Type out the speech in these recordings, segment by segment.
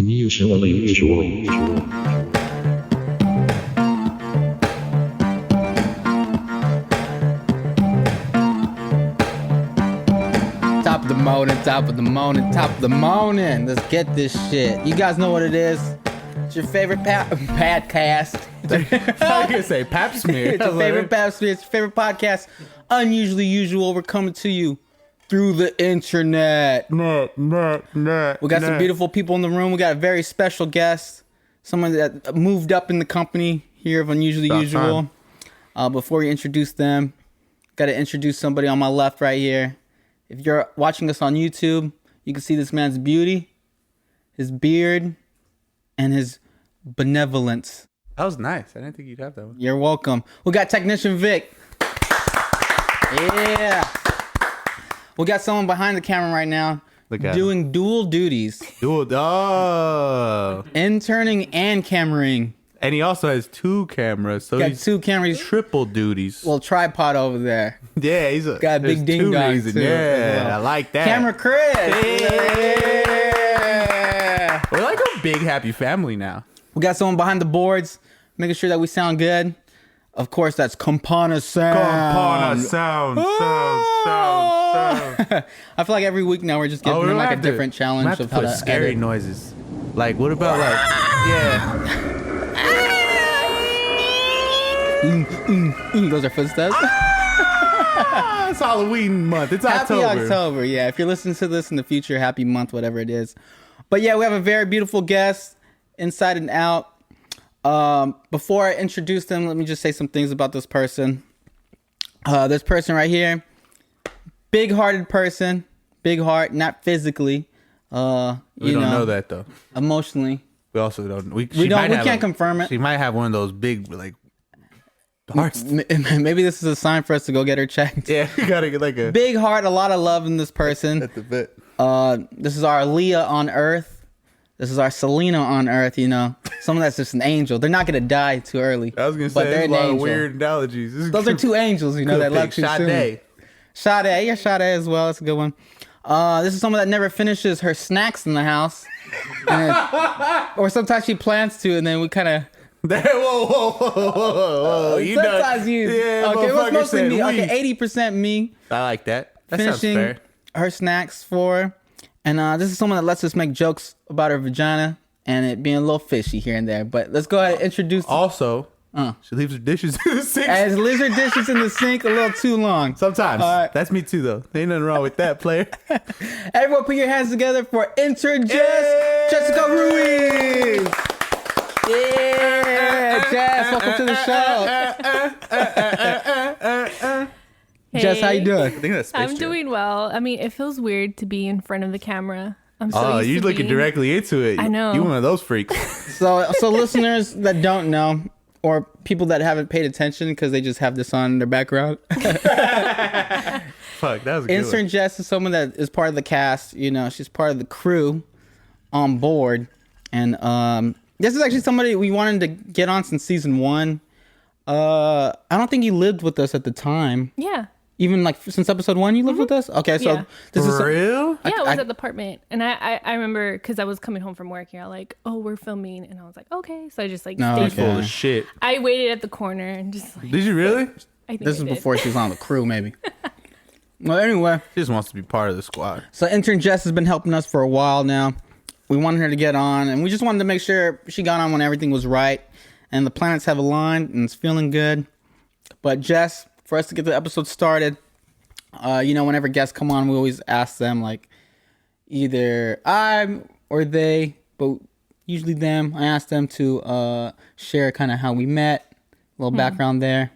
Unusual. Top of the morning, top of the morning, top of the morning. Let's get this shit. You guys know what it is. It's your favorite podcast. I was gonna say pap smear. It's your favorite pap smear. It's your favorite podcast. Unusually usual. We're coming to you through the internet. We got some beautiful people in the room. We got a very special guest. Someone that moved up in the company here of Unusually Usual. Before we introduce them, got to introduce somebody on my left right here. If you're watching us on YouTube, you can see this man's beauty, his beard, and his benevolence. That was nice. I didn't think you'd have that one. You're welcome. We got Technician Vic. Yeah. We got someone behind the camera right now doing dual duties. Interning and cameraing. And he also has two cameras. So Got two cameras. Triple duties. Little tripod over there. Yeah, got a big ding dong too. Yeah, well. I like that. Camera Chris. Yeah. We're like a big happy family now. We got someone behind the boards making sure that we sound good. Of course, that's Campana Sound. Campana Sound. I feel like every week now we're just giving them like a different challenge of how to scary edit. noises. Like, what about yeah. Those are footsteps. It's Halloween month. It's Happy October. October. Yeah, if you're listening to this in the future, happy month, whatever it is. But yeah, we have a very beautiful guest, inside and out. Before I introduce them, let me just say some things about this person. This person right here, big-hearted person, big heart, not physically. We don't know that though. Emotionally. We also don't. We can't confirm it. She might have one of those big hearts. Maybe this is a sign for us to go get her checked. Yeah, you gotta get like a big heart, a lot of love in this person. at the bit. This is our Leah on Earth. This is our Selena on Earth. You know, someone that's just an angel. They're not gonna die too early. I was gonna say there's a lot of weird analogies. Those are two angels. You know that love too soon. Sade, yeah, Sade as well. That's a good one. This is someone that never finishes her snacks in the house, or sometimes she plans to, and then we kind of. Whoa. You sometimes you. Yeah, okay, it was mostly me. We. Okay, 80% me. I like that. That finishing sounds fair. her snacks for her. And this is someone that lets us make jokes about her vagina and it being a little fishy here and there. But let's go ahead and introduce. Also, she leaves her dishes in the sink. And leaves her dishes in the sink a little too long. Sometimes. That's me too, though. Ain't nothing wrong with that, player. Everyone put your hands together for Intern Jess, Jessica Ruiz. Yeah, Jess, welcome to the show. Hey. Jess, how you doing? I think that's I'm doing well. I mean, it feels weird to be in front of the camera. I'm so oh, used you're to looking directly into it. I know. You one of those freaks. So listeners that don't know, or people that haven't paid attention because they just have this on in their background. Fuck, that was a good Intern one. Jess is someone that is part of the cast. You know, she's part of the crew on board. And this is actually somebody we wanted to get on since season 1. I don't think you lived with us at the time. Yeah. Even like since episode 1 you lived with us? Okay, so Yeah. this is For real? Yeah, I was at the apartment. And I remember because I was coming home from work. You're like, oh, we're filming. And I was like, okay. So I just like stayed. Full of shit. I waited at the corner and just like. Did you really? I think this I is did. before she was on the crew, maybe. Well, anyway. She just wants to be part of the squad. So Intern Jess has been helping us for a while now. We wanted her to get on, and we just wanted to make sure she got on when everything was right, and the planets have aligned, and it's feeling good. But Jess, for us to get the episode started, whenever guests come on, we always ask them, like, either I or they, but usually them. I ask them to share kind of how we met, a little background there.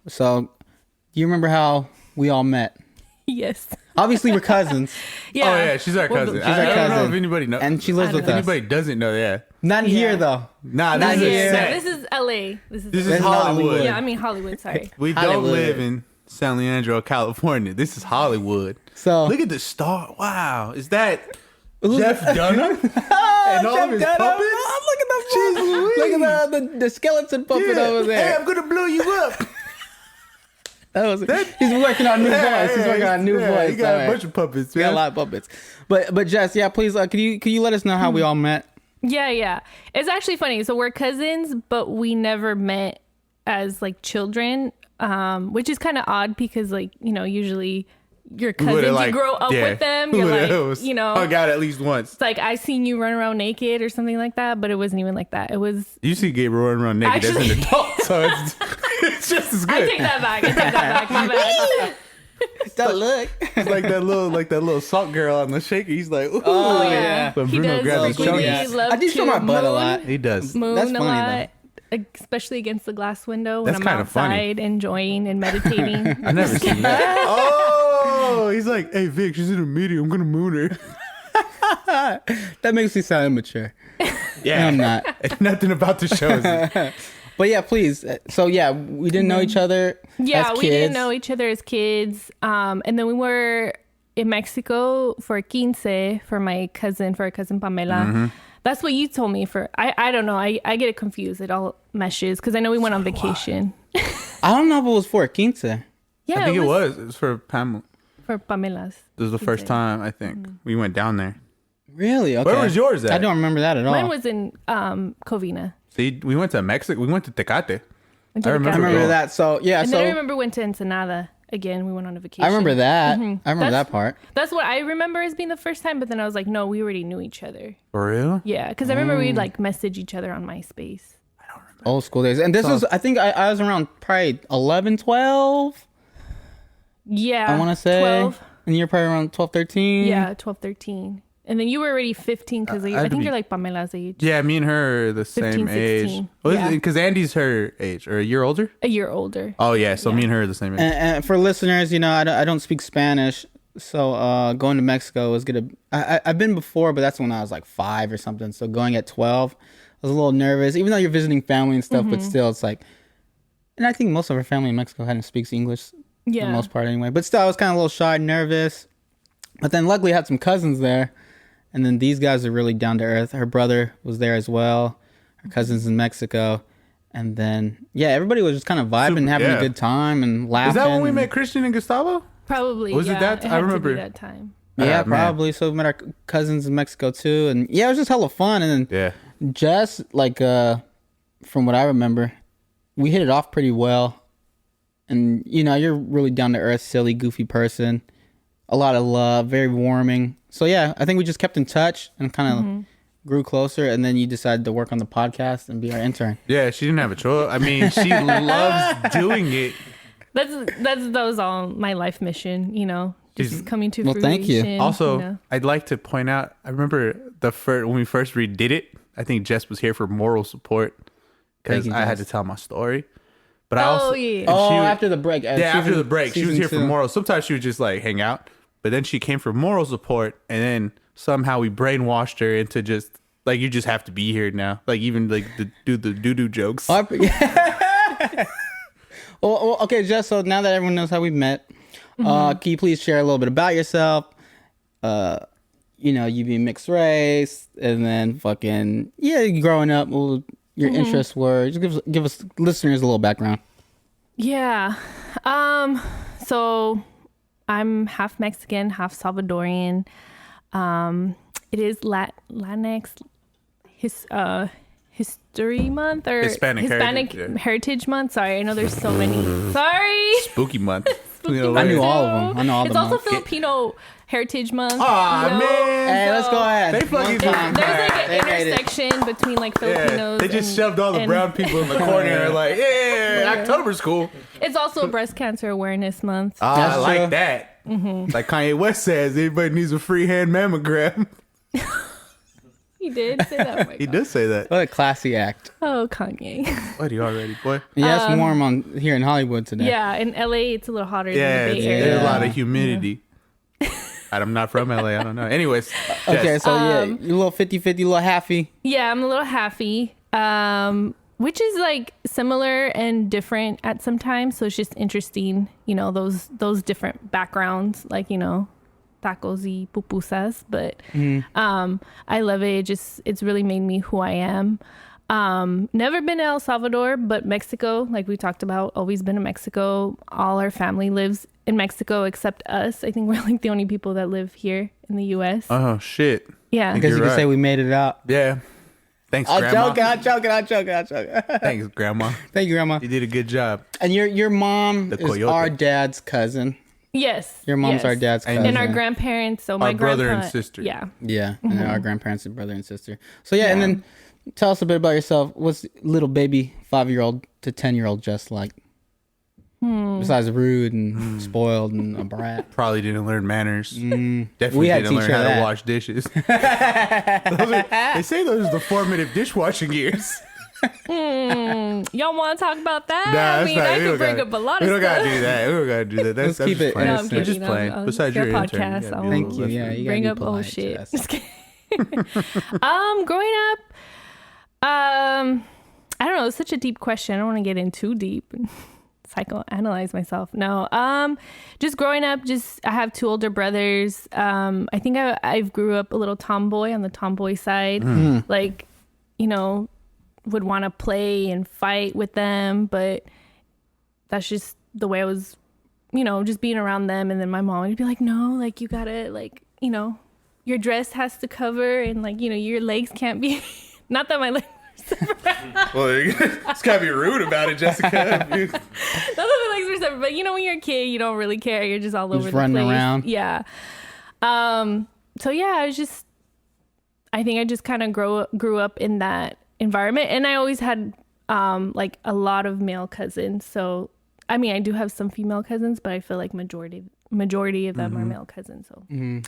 So, do you remember how we all met? Yes. Obviously, we're cousins. Yeah. Oh, yeah, she's our cousin. She's our I don't know cousin. if anybody knows. And she lives with If us. anybody doesn't know, yeah. Not here, though. Nah, Not this is here. a No, set. this is LA. This This is is Hollywood. Yeah, I mean Hollywood. Sorry. We don't Hollywood. live in San Leandro, California. This is Hollywood. So Look at the star. Wow. Is that Jeff Dunham? and all of his puppets? Oh, look at the skeleton puppet over there. Hey, I'm going to blow you up. He's working on new voice. He's working on new voice. He got All a right. bunch of puppets, He got a man. lot of puppets. But Jess, yeah, please, can you let us know how we all met? Yeah. It's actually funny. So we're cousins, but we never met as like children, which is kind of odd because like, usually your cousins, you grow up with them. You're like, hung out at least once. It's like I seen you run around naked or something like that, but it wasn't even like that. It was. You see Gabriel running around naked as an adult, so it's just as good. I take that back. My bad. That look. It's like that little salt girl on the shaker. He's like, ooh. Oh yeah. When He Bruno does grabs his really chungus. love I do show to my butt a moon. lot. He does. Moon That's a funny, lot, especially against the glass window when That's I'm kinda funny. outside enjoying and meditating. I never seen that. Oh, he's like, hey Vic, she's in a meeting. I'm gonna moon her. That makes me sound immature. Yeah, I'm not. Nothing about the show is it. But yeah, please. So yeah, we didn't know each other. Yeah, as we didn't kids. know each other as kids. And then we were in Mexico for quince for our cousin Pamela. Mm-hmm. That's what you told me for. I don't know. I get it confused. It all meshes because I know we went on vacation. I don't know if it was for a quince. Yeah, I think it was. It was for Pamela. for Pamela's. This was the first time I think we went down there. Really? Okay. Where was yours at? I don't remember that at all. Mine was in Covina. See, we went to Mexico. We went to Tecate. Went to I the remember I Cabo. remember that. So yeah. And so then I remember went to Ensenada again. We went on a vacation. I remember that. I remember That's- that part. That's what I remember as being the first time. But then I was like, no, we already knew each other. For real? Yeah, because I remember we'd like message each other on MySpace. Old school days. And this was, I think I was around probably 11, 12. Yeah, I want to say. 12. And you're probably around 12, 13. Yeah, 12, 13. And then you were already 15 because I think you're like Pamela's age. Yeah, me and her are the 15, same age. 16. Yeah. Yeah. Because Andy's her age, or a year older. A year older. Oh yeah, so me and her are the same age. And for listeners, I don't speak Spanish. So going to Mexico was gonna. I've been before, but that's when I was like 5 or something. So going at 12, I was a little nervous, even though you're visiting family and stuff. But still, it's like, and I think most of our family in Mexico hadn't speaks English for Yeah. the most part anyway. But still, I was kind of a little shy, nervous. But then luckily, I had some cousins there, and then these guys are really down to earth. Her brother was there as well. Her cousins in Mexico. And then, yeah, everybody was just kind of vibing, having a good time and laughing. Is that when we and- met Christian and Gustavo? Probably. Was it yeah, that? I had to be remember. that time. Yeah, man. probably. So we met our cousins in Mexico too, and yeah, it was just hella fun. And then Yeah. Jess, like, from what I remember, we hit it off pretty well. And you're really down to earth, silly, goofy person. A lot of love, very warming. So yeah, I think we just kept in touch and kind of grew closer. And then you decided to work on the podcast and be our intern. Yeah, she didn't have a choice. I mean, she loves doing it. That was all my life mission, just She's- coming to Well, fruition. thank you. Also, I'd like to point out, I remember when we first redid it, I think Jess was here for moral support because Thank you, I had Jess. to tell my story. But I Oh, also, yeah. and Oh, she would- after the break. yeah, after the break, she was season here for 2. moral. Sometimes she would just like hang out, but then she came for moral support, and then somehow we brainwashed her into just like, you just have to be here now. Like even like do the doo-doo jokes. Well, okay, Jess, so now that everyone knows how we met, can you please share a little bit about yourself? You being mixed race, and then you growing up, what your interests were. Just give us listeners a little background. Yeah. So I'm half Mexican, half Salvadorian. It is Latinx History Month or Hispanic Heritage, yeah. Heritage Month. Sorry, I know there's so many. Sorry. Spooky month. Spooky know, I knew month. all of them. I know all It's the also months. Filipino Heritage Month. Aw, you know? man. Hey, let's go ahead. They fucking- One time. There's like They an made it. intersection between like Filipinos. They just and- shoved all the and- brown people in the corner and are like, yeah, October's cool. It's also Breast Cancer Awareness Month. Ah, That's I like true. that. Like Kanye West says, everybody needs a free hand mammogram. He did say that. Oh, my He God. does say that. What a classy act. Oh, Kanye. What are you already, boy? Yeah, it's warm on here in Hollywood today. Yeah, in LA, it's a little hotter Yeah, than the Bay Area. there's a lot of humidity. I'm not from LA. I don't know. Anyways, Okay, Jess, so you're a little 50-50, a little halfy. Yeah, I'm a little halfy, which is like similar and different at some times. So it's just interesting, those different backgrounds, like, tacos y pupusas. But I love it. It's really made me who I am. Never been to El Salvador, but Mexico, like we talked about, always been to Mexico. All our family lives in Mexico except us. I think we're like the only people that live here in the U.S. oh shit. Yeah. I guess You're you could right. say we made it out. Yeah. Thanks, Grandma. I'm joking. Thanks, Grandma. Thank you, Grandma. You did a good job. And your mom The is coyote. our dad's cousin. Yes. Your mom's yes. our dad's cousin. And our grandparents. So my Our brother grandpa, and sister. Yeah. Yeah, and our grandparents are brother and sister. So yeah, and then tell us a bit about yourself. What's little baby 5-year-old to 10-year-old just like? Besides rude and spoiled and a brat. Probably didn't learn manners. We Definitely had to didn't learn teach her how that. to wash dishes. They say those are the formative dishwashing years. Y'all want to talk about that? Nah, I that's mean, not- I we could don't bring gotta- up a lot We of don't stuff. gotta do that. We don't gotta do that. Let's I'm keep just it playing. innocent. No, I'm We're just kidding. playing. I'm- Besides it's your your intern, podcast. you gotta I be a Thank little you. less- Yeah, you gotta Bring be up polite, old shit. Jess. Just kidding. Growing up, I don't know. It's such a deep question. I don't want to get in too deep and psychoanalyze myself. No, just growing up. I have 2 older brothers. I think I've grew up a little tomboy on the tomboy side. Like, would want to play and fight with them, but that's just the way I was, just being around them. And then my mom would be like, no, like you gotta your dress has to cover and like, your legs can't be, not that my legs are separate. Well, it's gotta be rude about it, Jessica. Not that my legs are separate, but when you're a kid, you don't really care. You're just all over the running place. around. Yeah. So yeah, I think I just kind of grew up in that environment, and I always had like a lot of male cousins. So I mean, I do have some female cousins, but I feel like majority of them are male cousins. So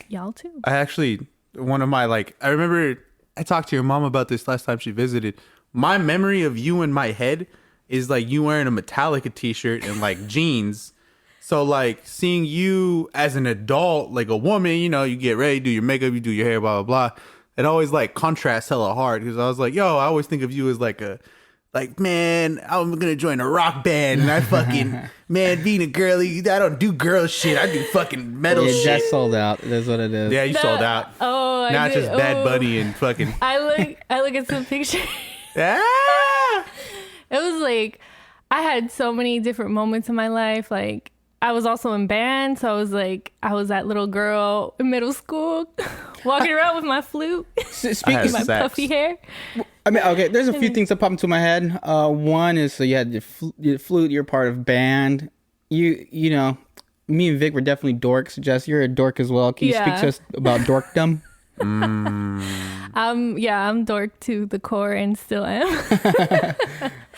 y'all too. I actually, one of my I remember I talked to your mom about this last time she visited. My memory of you in my head is like you wearing a Metallica t-shirt and like jeans. So like seeing you as an adult, like a woman, you get ready, do your makeup, you do your hair, blah, blah, blah. It always like contrasts hella hard because I was like, yo, I always think of you as like man, I'm going to join a rock band and I fucking, man, being a girly, I don't do girl shit. I do fucking metal Yeah, shit. Jess sold out. That's what it is. Yeah, you sold out. Oh, Not I did. just Bad Bunny and fucking. I look at some pictures. Ah! It was like I had so many different moments in my life. Like I was also in band, so I was that little girl in middle school walking around with my flute Speaking and my Sax. puffy hair. I mean, okay, there's a few things that pop into my head. One is, so you had your flute, you're part of band. You know, me and Vic were definitely dorks. Jess, you're a dork as well. Can you speak Yeah. to us about dorkdom? I'm dork to the core and still am.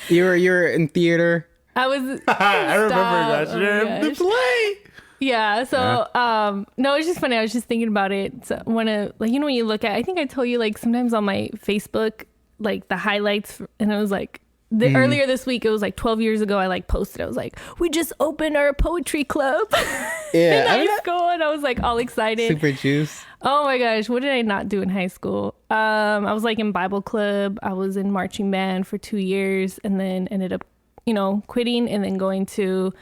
You're in theater. I was. I remember that Stop. Oh my shit. The gosh. play. Yeah. So, no, it's just funny. I was just thinking about it. So when when you look at, I think I told you sometimes on my Facebook, the highlights, and it was earlier this week, it was 12 years ago. I posted. I was like, we just opened our poetry club Yeah, in I mean, high school, and I was all excited. super juice. Oh my gosh, what did I not do in high school? I was in Bible club. I was in marching band for 2 years, and then ended up, quitting and then going to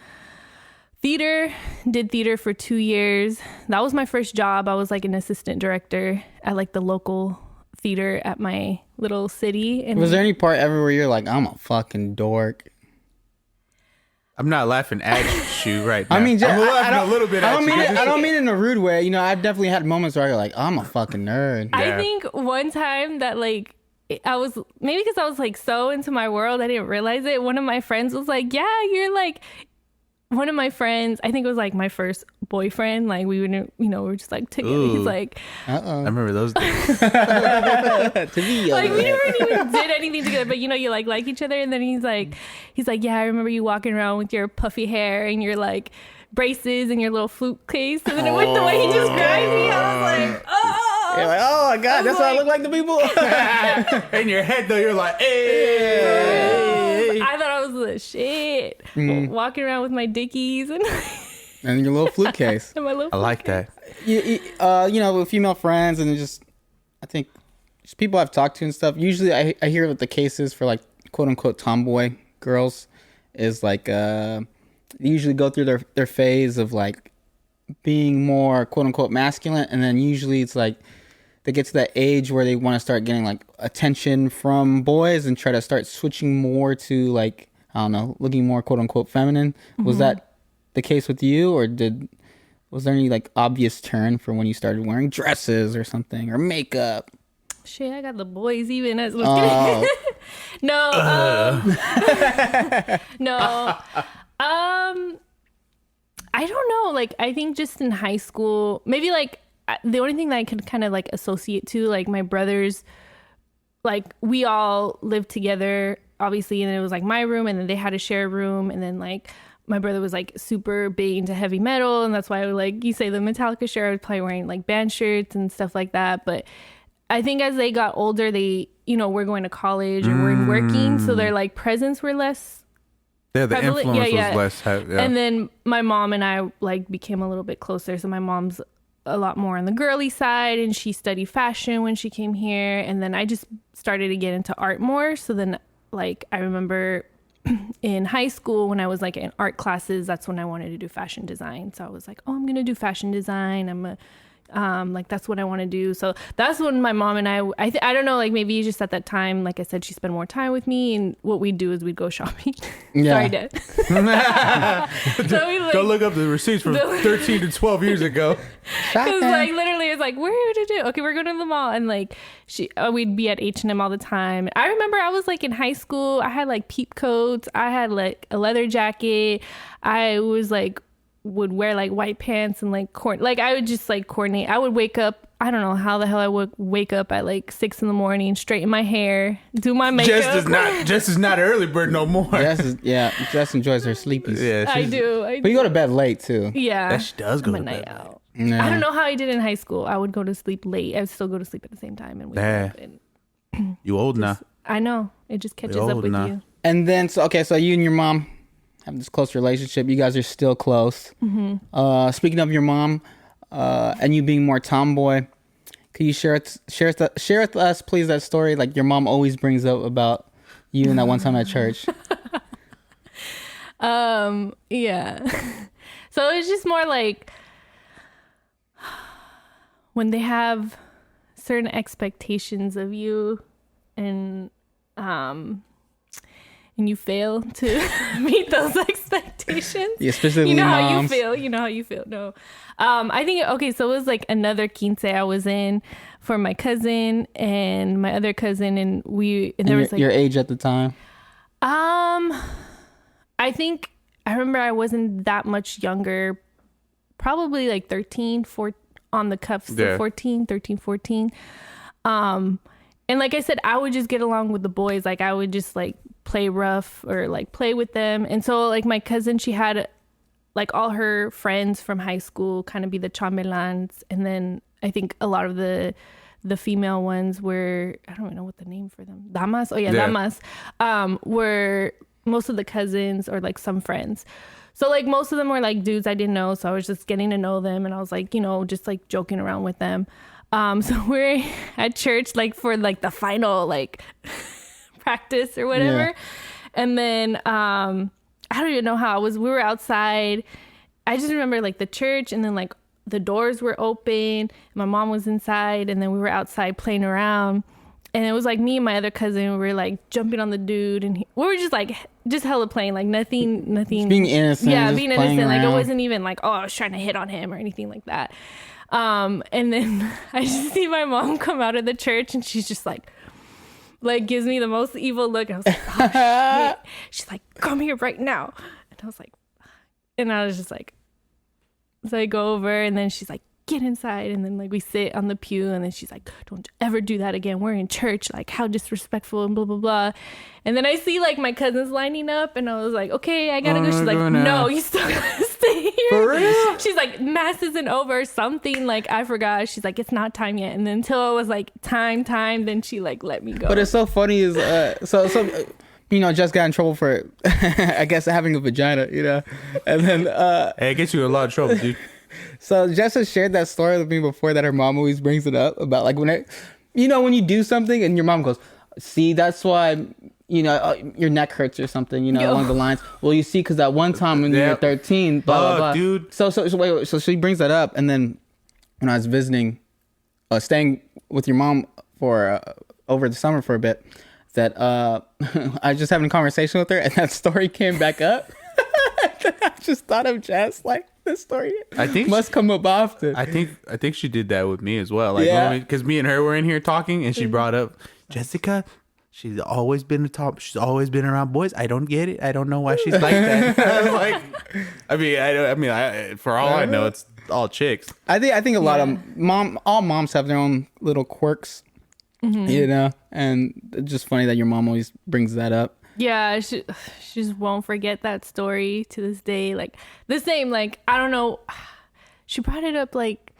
theater. Did theater for 2 years. That was my first job. I was an assistant director at the local theater at my little city. And Was there any part ever where you're like, I'm a fucking dork? I'm not laughing at you right now. I mean, I'm laughing a little bit I at don't you. mean it. I don't mean it in a rude way. I definitely had moments where you're like, I'm a fucking nerd. Yeah. I think one time that I was, maybe because I was so into my world, I didn't realize it. One of my friends was like, yeah, you're one of my friends, I think it was my first boyfriend. We wouldn't, we were just together. Ooh. He's like, I remember those days. To me, we never even did anything together, but you like each other. And then he's like, yeah, I remember you walking around with your puffy hair and your braces and your little flute case. And then with the way he described me, I was like, oh. You're like, oh my god, that's what I look like to people. In your head, though, you're like, hey. I thought I was the shit. Walking around with my dickies and, And your little flute case. and my little I like that. With female friends and I think just people I've talked to and stuff. Usually, I hear what the case is for quote unquote tomboy girls is they usually go through their phase of being more quote unquote masculine, and then usually it's they get to that age where they want to start getting attention from boys and try to start switching more to I don't know, looking more quote unquote feminine. Was that the case with you, or was there any obvious turn for when you started wearing dresses or something or makeup? Shit, I got the boys even as Oh. no, no. I don't know. Like, I think just in high school, maybe like the only thing that I could kind of like associate to, like my brothers, like we all lived together, obviously, and it was like my room, and then they had a shared room, and then like my brother was like super big into heavy metal, and that's why I would, like you say, the Metallica shirt, I was probably wearing like band shirts and stuff like that. But I think as they got older, they, you know, were going to college or were working, so their like presence were less. Yeah, the prevalent. influence Yeah. was less. Yeah. And then my mom and I like became a little bit closer. So my mom's a lot more on the girly side, and she studied fashion when she came here. And then I just started to get into art more. So then, like, I remember in high school when I was like in art classes, that's when I wanted to do fashion design. So I was like, oh, I'm gonna do fashion design. Like that's what I want to do. So that's when my mom and I don't know, like maybe just at that time, like I said, she spent more time with me, and what we'd do is we'd go shopping. Yeah. Sorry, Dad. So we, like, Go look up the receipts from 13 to 12 years ago. Because like literally it's like, where are we to do? Okay, we're going to the mall, and like we'd be at H&M all the time. I remember I was like in high school, I had like peep coats, I had like a leather jacket, I was like would wear like white pants and like I would just like coordinate. I would wake up, I don't know how the hell I would wake up at like 6 a.m, straighten my hair, do my makeup. Jess is not an early bird no more. Jess enjoys her sleepies. Yeah, I do. But you go to bed late too. Yeah. That she does go I'm a to night bed. out. Yeah. I don't know how I did in high school. I would go to sleep late. I would still go to sleep at the same time and wake up. And You old now. I know. It just catches You're up old with now. you. And then so you and your mom have this close relationship. You guys are still close. Mm-hmm. Speaking of your mom, and you being more tomboy, can you share with us, please, that story like your mom always brings up about you and that one time at church? Yeah. So it's just more like when they have certain expectations of you, and you fail to meet those expectations. Yeah, specifically you know moms. how you feel. No. I think, okay, so it was like another quince I was in for my cousin and my other cousin, and there was like your age at the time. I think I remember I wasn't that much younger, probably like 13, 14, on the cuffs, Yeah. 13, 14. And like I said, I would just get along with the boys. Like I would just like play rough or like play with them. And so like my cousin, she had like all her friends from high school kind of be the chambelans. And then I think a lot of the female ones were, I don't even know what the name for them. Damas. Oh yeah. Damas. Were most of the cousins or like some friends. So like most of them were like dudes I didn't know. So I was just getting to know them, and I was like, you know, just like joking around with them. So we're at church like for like the final like practice or whatever. Yeah. And then I don't even know how we were outside. I just remember like the church, and then like the doors were open, my mom was inside, and then we were outside playing around. And it was like me and my other cousin, we were like jumping on the dude, and we were just hella playing, like nothing. Just being innocent. Yeah, just being playing innocent. Like it around. wasn't even like, oh, I was trying to hit on him or anything like that. And then I just see my mom come out of the church, and she's just like gives me the most evil look. And I was like, oh shit. She's like, come here right now. And I was like, and I was just like, so I go over, and then she's like, get inside. And then like we sit on the pew, and then she's like, don't ever do that again. We're in church. Like how disrespectful and blah, blah, blah. And then I see like my cousins lining up, and I was like, okay, I gotta go. She's like, no, you still gotta stay here. For real? She's like, mass isn't over, something, like I forgot. She's like, it's not time yet. And then until it was like time, then she like let me go. But it's so funny is you know, Jess got in trouble for I guess having a vagina, you know. And then Hey, it gets you in a lot of trouble, dude. so Jess has shared that story with me before, that her mom always brings it up about like when you do something and your mom goes, see, that's why, you know, your neck hurts or something, you know, along the lines. Well, you see, because that one time when you were 13, blah, blah, blah. Dude. So wait, so she brings that up, and then when I was visiting, staying with your mom for over the summer for a bit, that I was just having a conversation with her, and that story came back up. I just thought of Jess like This story I think must come up often. I think she did that with me as well. Like, Yeah. because me and her were in here talking, and she brought up Jessica. She's always been the top. She's always been around boys. I don't get it. I don't know why she's like that. I was like, for all I know, it's all chicks. I think a lot of all moms have their own little quirks, you know, and it's just funny that your mom always brings that up. Yeah, she just won't forget that story to this day. Like the same, like I don't know. She brought it up like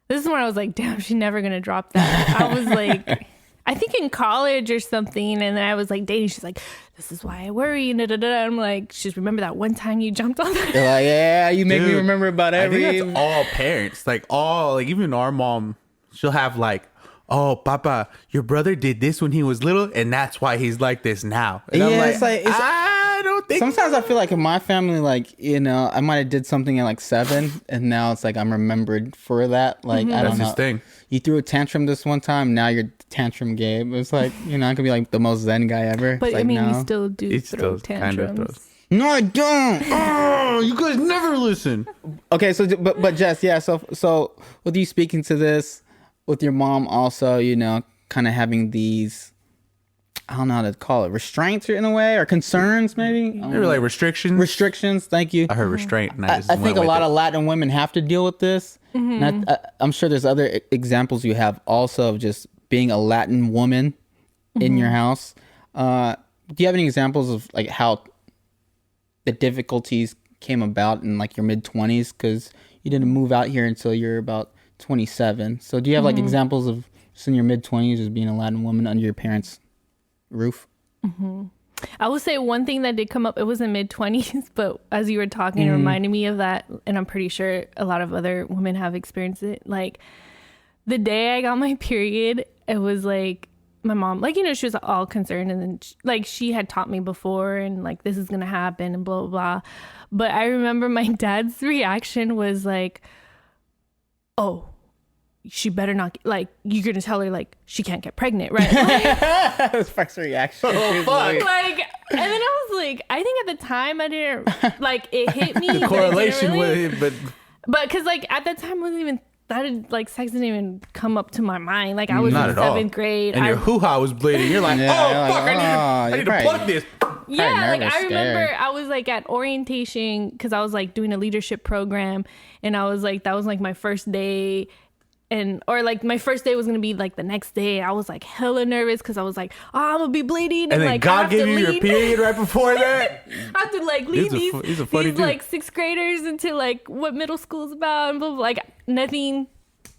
this is when I was like, damn, she's never gonna drop that. I was like, I think in college or something, and then I was like dating. She's like, this is why I worry. And I'm like, just remember that one time you jumped on that. They're like, yeah, you make me remember about every. I think that's all parents. Like even our mom, she'll have like, oh, Papa, your brother did this when he was little, and that's why he's like this now. And I'm like, I don't think. Sometimes I feel like in my family, like, you know, I might have did something at like 7, and now it's like I'm remembered for that. Like, I don't That's know. his thing. You threw a tantrum this one time, now you're tantrum Gabe. It's like, you know, I could be like the most zen guy ever. But It's like, I mean, no. you still do He throw still kind tantrums. of throws. No, I don't. Oh, you guys never listen. Okay, so but Jess, yeah, so with you speaking to this, with your mom also, you know, kind of having these, I don't know how to call it, restraints in a way, or concerns maybe. They were like restrictions. Restrictions. Thank you. I heard restraint, and I just I think went a with lot it. of Latin women have to deal with this. And I'm sure there's other examples you have also of just being a Latin woman in your house. Do you have any examples of like how the difficulties came about in like your mid-20s? Because you didn't move out here until you're about 27. So do you have like examples of just in your mid-20s as being a Latin woman under your parents' roof? I will say one thing that did come up. It was in mid-20s, but as you were talking, it reminded me of that, and I'm pretty sure a lot of other women have experienced it. Like the day I got my period, it was like my mom, like, you know, she was all concerned, and then she had taught me before, and like this is gonna happen, and blah blah blah. But I remember my dad's reaction was like, "Oh, she better not, like, you're gonna tell her like she can't get pregnant, right?" Like, His first reaction. Oh, fuck. like, and then I was like, I think at the time I didn't, like, it hit me. The correlation with it, but because like at that time wasn't even that, like, sex didn't even come up to my mind. Like I was Not in at all. 7th grade. and your hoo-ha was bleeding. You're like, Yeah, oh, you're like, fuck, I you're need to probably- plug this. Yeah, like nervous, I remember scared. I was like at orientation because I was like doing a leadership program, and I was like, that was like my first day, or like my first day was gonna be like the next day. I was like hella nervous because I was like, oh, I'm gonna be bleeding, And then like I God have to gave you your lead. period right before that. I have to like lead He's a funny these dude. like 6th graders into like what middle school is about, and blah, blah, blah. Like nothing.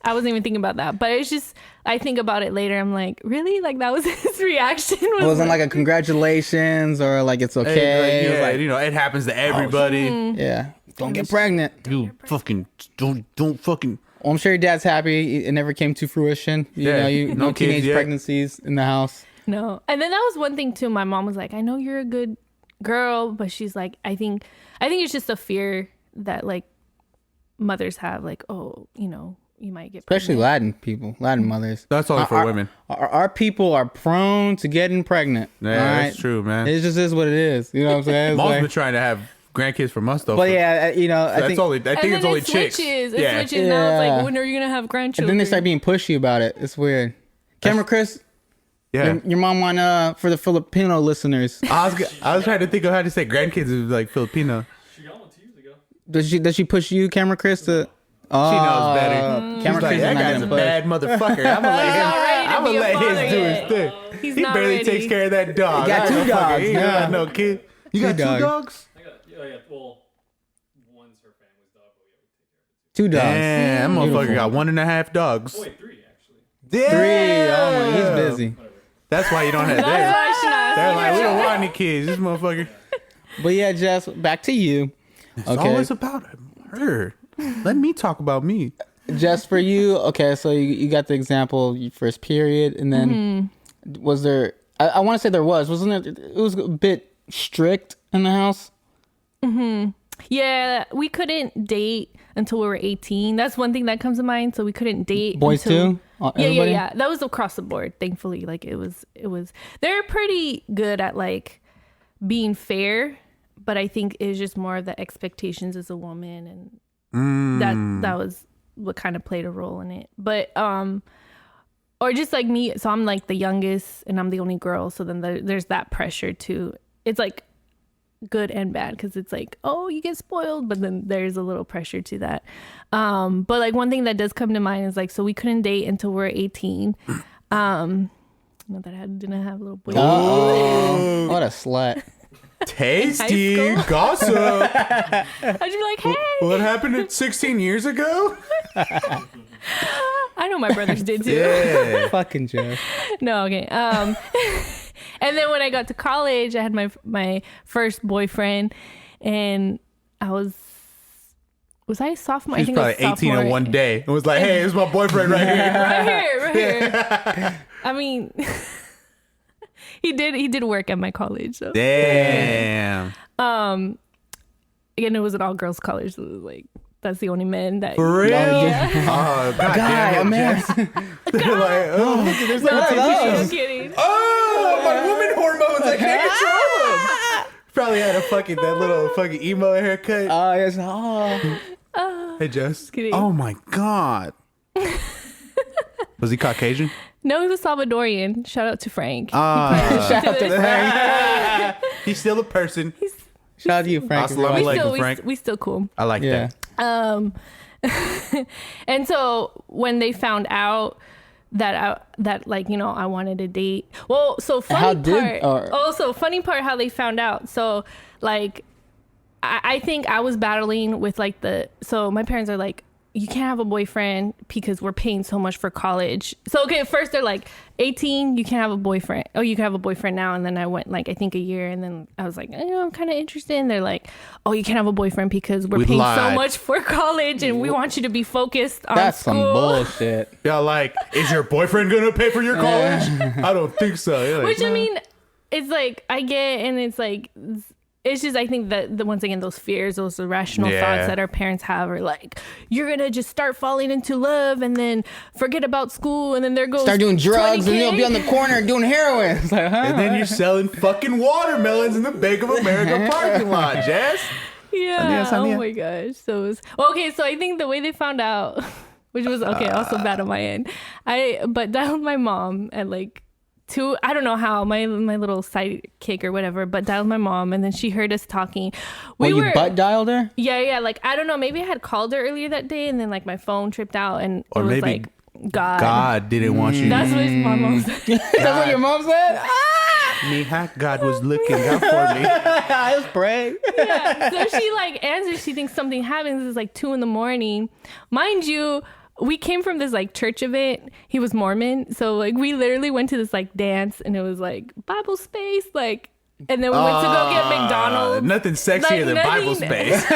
I wasn't even thinking about that, but it's just, I think about it later. I'm like, really? Like that was his reaction? It wasn't like a congratulations or like it's okay. Hey, he was like, you know, it happens to everybody. Yeah. Don't get pregnant. You fucking don't fucking. Well, I'm sure your dad's happy. It never came to fruition. You Yeah, know, no no kids teenage yet. pregnancies in the house. No. And then that was one thing too. My mom was like, I know you're a good girl, but she's like, I think it's just a fear that like mothers have, like, oh, you know, you might get Especially pregnant. Latin people, Latin mothers. That's only for Our- women. Our people are prone to getting pregnant. Yeah, all that's right? true, man. It just is what it is. You know what I'm saying? It's Mom's like- been trying to have grandkids from us though. but yeah, you know, I that's think. only. I And think then it's only it chicks. switches. It Yeah. switches. Now it's Yeah. like, when are you gonna have And grandchildren? then they start being pushy about it. It's weird. Camera Chris, Yeah. your mom want for the Filipino listeners. I was trying to think of how to say grandkids is like Filipino. She got one 2 years ago. Does she push you, Camera Chris, to? Oh, She knows better. Camera She's like, Chris is that not guy's gonna a push. bad motherfucker. I'm gonna let not ready him. to I'm be gonna a let father his do yet. his thing. He's He not barely ready. takes care of that dog. He got I two don't fucking- dogs, He yeah. got no kid. You got Two two dogs. dogs? I got, well, one's her family's dog, but we have to take care of it. 2 dogs. Damn, that Beautiful. motherfucker got 1.5 dogs. Oh, wait, 3 actually. Damn. 3. Oh my, he's busy. Whatever. That's why you don't have That's theirs. why she not- They're like, we don't want any kids. This motherfucker. But yeah, Jess, back to you. It's Okay. always about her. Let me talk about me. Jess, for you, okay, so you got the example of your first period, and then was there? I want to say there wasn't it? It was a bit strict in the house. Yeah, we couldn't date until we were 18. That's one thing that comes to mind. So we couldn't date. Boys until, too? Yeah, Everybody? yeah. That was across the board. Thankfully, like it was. They're pretty good at like being fair. But I think it's just more of the expectations as a woman, and that was what kind of played a role in it. But or just like me, so I'm like the youngest and I'm the only girl, so then there's that pressure too. It's like good and bad, because it's like, oh, you get spoiled, but then there's a little pressure to that. But like one thing that does come to mind is like, so we couldn't date until we're 18. Not that I didn't have a little boy. Oh, what a slut. Tasty gossip. I'd be like, hey, What happened 16 years ago? I know my brothers did too. Yeah. Fucking Jeff. No, okay. And then when I got to college, I had my first boyfriend, and I was I a sophomore? He's I think probably I was 18 in sophomore. one day. It was like, hey, this is my boyfriend right here. Right here. I mean, he did work at my college. So. Damn. Again, it was an all girls college, so it was like that's the only men that. For real? Yeah. Oh, God damn it, man. Jess. They're like, oh, there's No, no I'm kidding. Oh, my woman hormones. I can't control them. Probably had that little fucking emo haircut. Oh, yes. Oh. Hey, Jess. kidding. Oh, my God. Was he Caucasian? No, he was Salvadorian. Shout out to Frank. Shout out to Frank. He's still a person. Shout out to you, Frank. Assalamu alaikum, Frank. We still cool. I like Yeah. that. And so when they found out that like, you know, I wanted to date. Well, so funny funny part how they found out. So like I think I was battling with like so my parents are like, you can't have a boyfriend because we're paying so much for college. So, okay, at first they're like, 18, you can't have a boyfriend. Oh, you can have a boyfriend now. And then I went like, I think a year. And then I was like, I'm kind of interested. And they're like, oh, you can't have a boyfriend because we're paying so much for college and we want you to be focused on That's school. some bullshit. Yeah, like, is your boyfriend going to pay for your college? I don't think so. You're like, Which, I mean, it's like, I get, and it's like, it's just, I think that once again, those fears, those irrational thoughts that our parents have are like, you're going to just start falling into love and then forget about school. And then there goes Start doing drugs 20K. and you'll be on the corner doing heroin. It's like, huh? and then you're selling fucking watermelons in the Bank of America parking lot, Jess. Yeah. Oh my gosh. So it was, well, okay. So I think the way they found out, which was okay, also bad on my end. But dialed my mom at like 2, I don't know how, my little sidekick or whatever, but dialed my mom, and then she heard us talking. You butt dialed her? Yeah. Like, I don't know. Maybe I had called her earlier that day, and then like my phone tripped out, and Or it was maybe like God. God didn't want you. That's what my mom said. That's what your mom said? Mija, God was looking out for me. I was praying. Yeah. So she like answers. She thinks something happens. It's like 2 a.m. Mind you, we came from this like church event. He was Mormon. So like we literally went to this like dance, and it was like Bible space, like, and then we went to go get McDonald's. Nothing sexier Like, than Bible space. It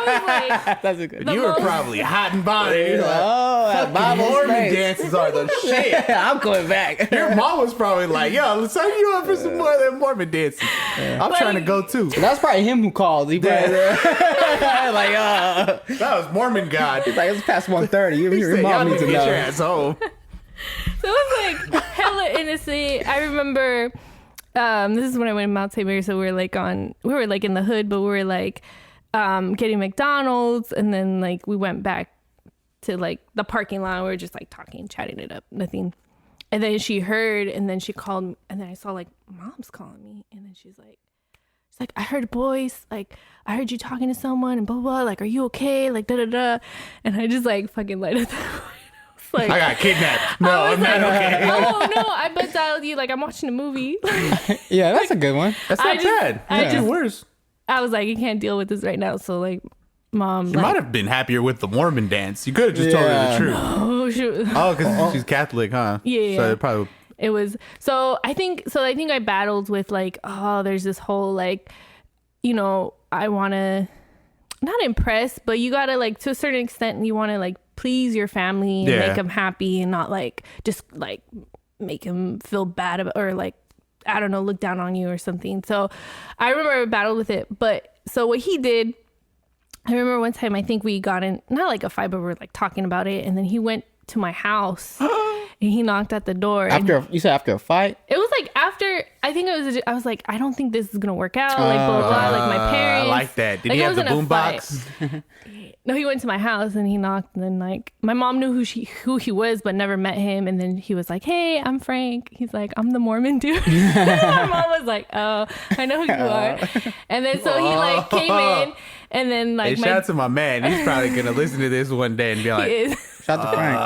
was like That's a good the You were most- probably hot and bothered. You're like, Oh, that Bible Mormon space. dances are the shit. I'm going back. Your mom was probably like, yo, let's sign you up for some more of that Mormon dancing. I'm trying to go too. That's probably him who called. He probably, like, That was Mormon God. he's like, it's past 1:30. He Your said, y'all mom need needs to to get your know. ass home. So it was like hella innocent. I remember this is when I went to Mount St. Mary, so we were like in the hood, but we were like getting McDonald's, and then like we went back to like the parking lot. We were just like talking, chatting it up, nothing. And then she heard, and then she called me, and then I saw like mom's calling me, and then she's like, I heard a voice, like I heard you talking to someone, and blah blah blah, like, are you okay, like da da da. And I just like fucking lighted that. Like, I got kidnapped. No, I'm not okay. oh no, I butt dialed you like I'm watching a movie. Yeah, that's a good one. That's I not just- bad. I Yeah. just- Worse. I was like, you can't deal with this right now. So like, mom, You like, might have been happier with the Mormon dance. You could have just told her Yeah. the truth. oh shoot. Oh, because she's Catholic, huh? Yeah. So it probably. It was so I think I battled with like, oh, there's this whole like, you know, I want to not impress, but you gotta like to a certain extent you want to like please your family and Yeah. make them happy and not like just like make them feel bad about, or like, I don't know, look down on you or something. So I remember I battled with it. But so what he did, I remember one time I think we got in not like a fight, but we were like talking about it, and then he went to my house and he knocked at the door. And You said after a fight? it was like after I think I was like, I don't think this is gonna work out. Like blah blah. Like my parents. I like that. Did like, he it have the wasn't a boombox? No, he went to my house and he knocked, and then like my mom knew who he was, but never met him. And then he was like, "Hey, I'm Frank." He's like, "I'm the Mormon dude." My mom was like, "Oh, I know who you are." And then so he like came in, and then like Hey, shout out to my man. He's probably gonna listen to this one day and be like, he is. Shout out to Frank.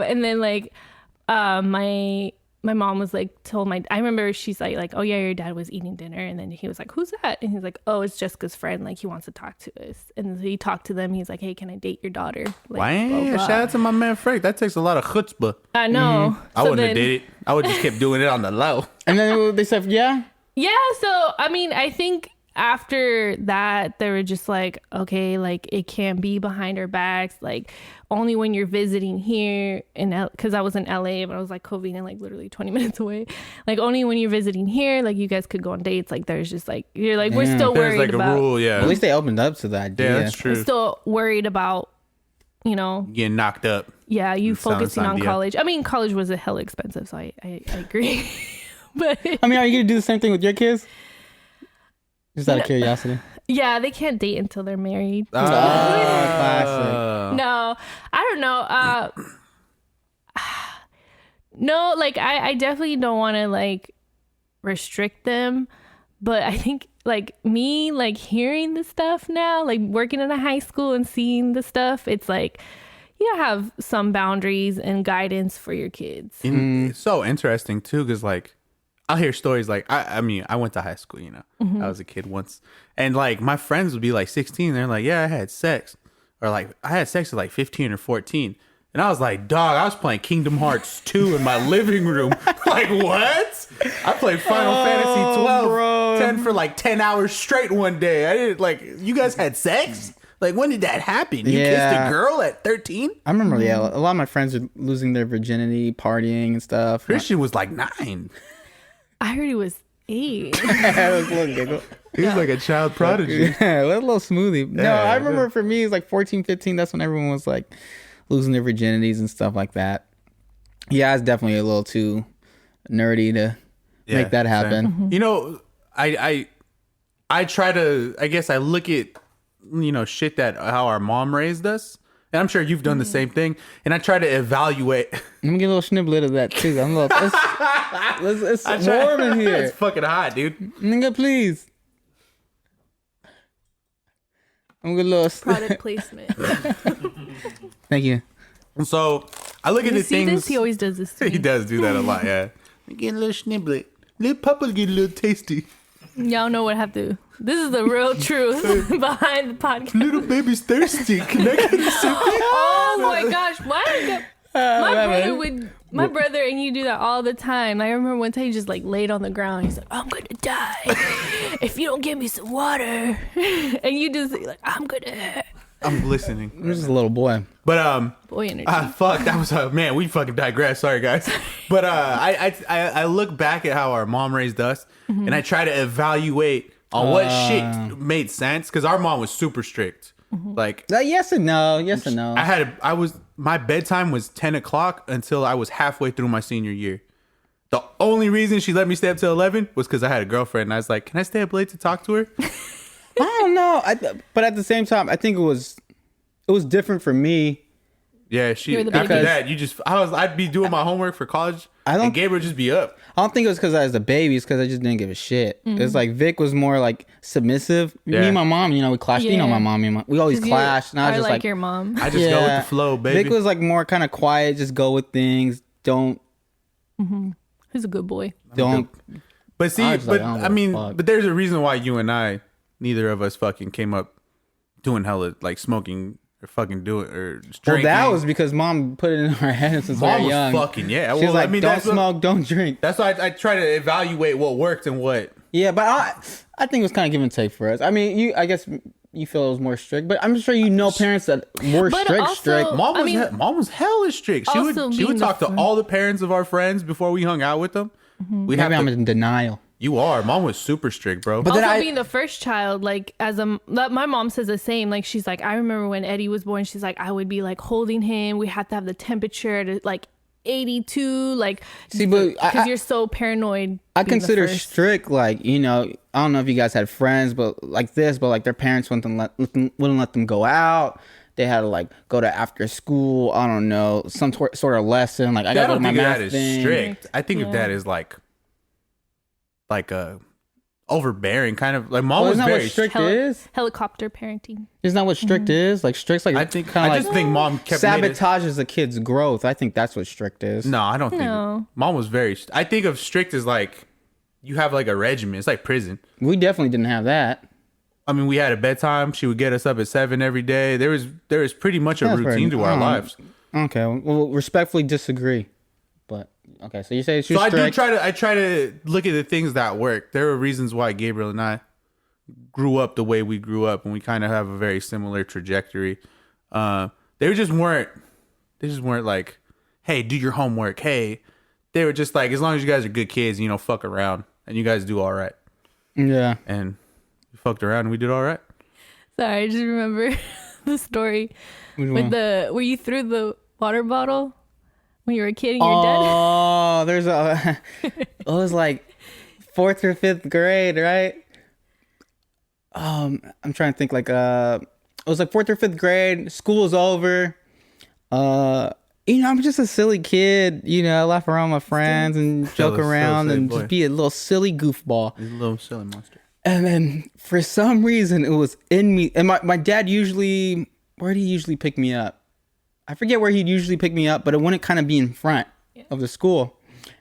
And then like my mom was like I remember she's like, "Oh yeah, your dad was eating dinner." And then he was like, "Who's that?" And he's like, "Oh, it's Jessica's friend. Like he wants to talk to us." And so he talked to them. He's like, "Hey, can I date your daughter?" Like, "Wow, blah, blah. shout out to my man Frank. That takes a lot of chutzpah." I know. I So wouldn't have then- did it. I would just kept doing it on the low. And then they said, yeah. Yeah, so I mean, I think after that they were just like, okay, like it can't be behind our backs, like only when you're visiting here because I was in LA, but I was like Covina, like literally 20 minutes away. Like only when you're visiting here, like you guys could go on dates. Like there's just like you're like we're still There's worried like about. a rule, yeah. At least they opened up to that idea. Yeah, that's We're true. still worried about, you know, Getting knocked up. yeah, you Sounds focusing on idea. college. I mean, college was a hell expensive, so I agree. But I mean, are you gonna do the same thing with your kids? Just out of curiosity. yeah, they can't date until they're married. Classic. No, I don't know. No, like I definitely don't want to like restrict them, but I think like me like hearing the stuff now, like working in a high school and seeing the stuff, it's like you have some boundaries and guidance for your kids. It's so interesting too, because like I'll hear stories like I mean I went to high school, you know, I was a kid once, and like my friends would be like 16, they're like, yeah, I had sex, or like I had sex at like 15 or 14, and I was like, dog, I was playing Kingdom Hearts 2 in my living room. Like what? I played Final Fantasy 12 bro. 10 for like 10 hours straight one day. I didn't like, you guys had sex? Like when did that happen? You kissed Yeah. a girl at 13? I remember, yeah, a lot of my friends were losing their virginity, partying and stuff. Christian was like 9. I heard he was 8. That was a little giggle. He was like a child prodigy. Yeah, a little smoothie. No, Yeah, I remember yeah. for me, it's like 14, 15. That's when everyone was like losing their virginities and stuff like that. Yeah, it's definitely a little too nerdy to make that happen. same. You know, I try to, I guess I look at, you know, shit that how our mom raised us. And I'm sure you've done the same thing. And I try to evaluate. Let me get a little sniblet of that too. I'm a little, it's warm in here. It's fucking hot, dude. Nigga, please. I'm gonna get a little. Product placement. Thank you. And so I look at You the see things. this? He always does this to He me. does do that a lot, yeah. Get a little sniblet. Little papa get a little tasty. Y'all know what I have to. This is the real truth behind the podcast. Little baby's thirsty. Can I get a sip? Oh my gosh! Why? My brother and you do that all the time. I remember one time he just like laid on the ground. He's like, "I'm gonna die if you don't give me some water," and you just like, "I'm gonna." I'm listening. I'm just a little boy. But Boy energy. fuck, that was man. We fucking digress. Sorry, guys. But I look back at how our mom raised us, and I try to evaluate on what shit made sense because our mom was super strict. Like Yes and no. Yes and no. my bedtime was 10 o'clock until I was halfway through my senior year. The only reason she let me stay up till 11 was because I had a girlfriend, and I was like, "Can I stay up late to talk to her?" I don't know. But at the same time, I think it was different for me. Yeah, she You're the after baby. that I'd be doing my homework for college. I don't- and Gabriel would just be up. I don't think it was because I was a baby. It's because I just didn't give a shit. It's like Vic was more like submissive. Me Yeah. and my mom, you know, we clashed. You know, Yeah. my mom, we always 'Cause clashed. And I was are just like, your mom. I just go with the flow, baby. Vic was like more kind of quiet. Just go with things. Don't. Who's a good boy? But see, I was like, but I don't I give a mean, fuck. but there's a reason why you and I, neither of us fucking came up doing hella like smoking or fucking doing or Well, drinking. that was because mom put it in her head since we Mom were was young. fucking yeah. She Well, was like, I mean, don't that's what- smoke, don't drink. That's why I try to evaluate what worked and what. Yeah, but I think it was kind of give and take for us. I mean, I guess you feel it was more strict, but I'm sure you know parents that were But strict. also- Mom was I mean- mom was hella strict. She Also would being the talk to friend. all the parents of our friends before we hung out with them. We have Maybe I'm to, in denial. you are. Mom was super strict, bro. But Also, then being the first child, like my mom says the same. Like she's like, I remember when Eddie was born. She's like, I would be like holding him. We had to have the temperature to like 82, like, See, but because you're so paranoid. I being the consider first. strict, like, you know, I don't know if you guys had friends, but like this, but like their parents wouldn't let them go out. They had to like go to after school. I don't know, some sort of lesson. Like I gotta go to my math that is thing. strict. I think of that as like a overbearing kind of like mom Well, was isn't that very what strict Heli- is? Helicopter parenting. Isn't that what strict is? Like strict's like I think kind I of just like think mom kept made it- sabotages a kid's growth. I think that's what strict is. No, I don't think No. mom was very. I think of strict as like you have like a regimen. It's like prison. We definitely didn't have that. I mean, we had a bedtime. She would get us up at 7 every day. There was pretty much a That's routine very- to our lives. Okay, well, respectfully disagree. But okay, so you say she's So strict. I try to look at the things that work. There are reasons why Gabriel and I grew up the way we grew up, and we kind of have a very similar trajectory. They just weren't like, hey, do your homework. Hey, they were just like, as long as you guys are good kids, you know, fuck around, and you guys do all right. Yeah. And we fucked around, and we did all right. Sorry, I just remember the story with where you threw the water bottle when you were a kid and you're dead. Oh, there's a. It was like 4th or 5th grade, right? I'm trying to think. Like, it was like 4th or 5th grade. School's over. You know, I'm just a silly kid. You know, I laugh around with my friends and joke around and just be a little silly goofball. He's a little silly monster. And then for some reason, it was in me. And my dad usually, where did he usually pick me up? I forget where he'd usually pick me up, but it wouldn't kind of be in front of the school.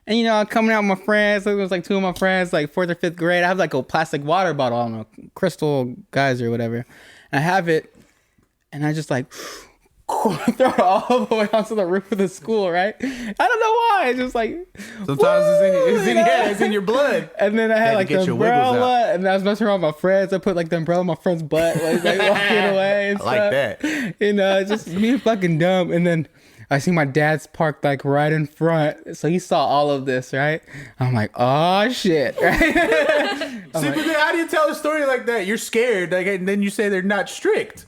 And, you know, coming out with my friends, it was like 2 of my friends, like 4th or 5th grade. I have like a plastic water bottle, I don't know, Crystal Geyser or whatever. And I have it, and I just like throw it all the way onto the roof of the school, right? I don't know why. It's just like, Sometimes it's in your blood. and then I had like the get your wiggles umbrella, and I was messing around with my friends. I put like the umbrella on my friend's butt, like walking away and I like stuff. that. You know, just being fucking dumb. And then I see my dad's parked like right in front, so he saw all of this, right? I'm like, oh shit, right? See, but then how do you tell a story like that? You're scared, like, and then you say they're not strict.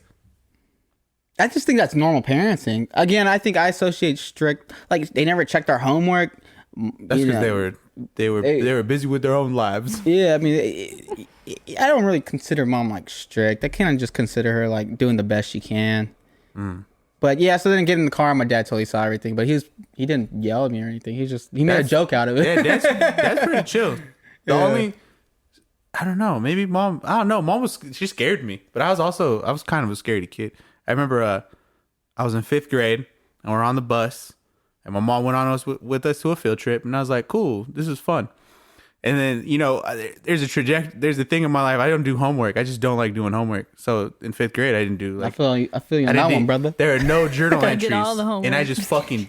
I just think that's normal parenting. Again, I think I associate strict, like they never checked our homework. That's because they were busy with their own lives. Yeah, I mean, I don't really consider mom like strict. I kind of just consider her like doing the best she can. But yeah, so then get in the car, my dad totally saw everything, but he didn't yell at me or anything. He made a joke out of it. Yeah, that's pretty chill. I don't know, maybe mom. I don't know. Mom she scared me, but I was kind of a scaredy kid. I remember I was in 5th grade and we're on the bus, and my mom went on with us to a field trip, and I was like, cool, this is fun. And then, you know, there's a thing in my life. I don't do homework. I just don't like doing homework. So in 5th grade, I didn't do like. I feel you on that one, brother. There are no journal I entries, did all the homework. and I just fucking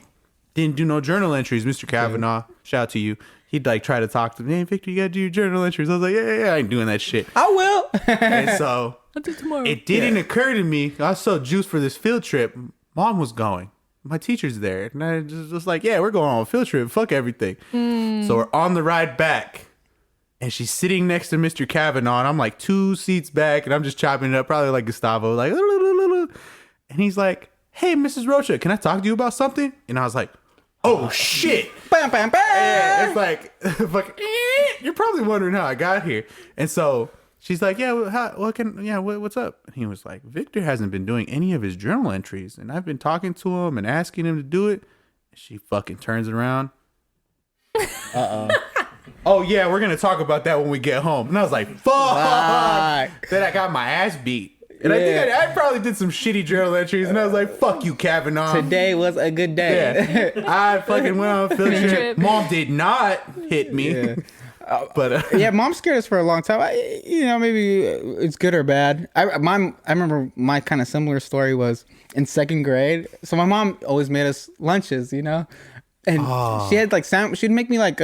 didn't do no journal entries. Mr. Kavanaugh, shout out to you. He'd like try to talk to me. Hey, Victor, you gotta do your journal entries. I was like, yeah, I ain't doing that shit. I will. And so I'll do tomorrow. it didn't occur to me. I was so juiced for this field trip. Mom was going. My teacher's there. And I just like, yeah, we're going on a field trip. Fuck everything. So we're on the ride back. And she's sitting next to Mr. Kavanaugh. And I'm like 2 seats back. And I'm just chopping it up. Probably like Gustavo. Like, and he's like, hey, Mrs. Rocha, can I talk to you about something? And I was like, oh, shit. Bam, bam, bam. And it's like, you're probably wondering how I got here. And so she's like, yeah, what's up? And he was like, Victor hasn't been doing any of his journal entries, and I've been talking to him and asking him to do it. And she fucking turns around. Oh yeah, we're gonna talk about that when we get home. And I was like, fuck. Then I got my ass beat. And I think I probably did some shitty journal entries, and I was like, fuck you, Kavanaugh. Today was a good day. Yeah. I fucking went on a field trip. Mom did not hit me. Yeah. But Yeah, mom scared us for a long time. Maybe it's good or bad. I remember my kind of similar story was in 2nd grade. So my mom always made us lunches, you know, and she had like she'd make me like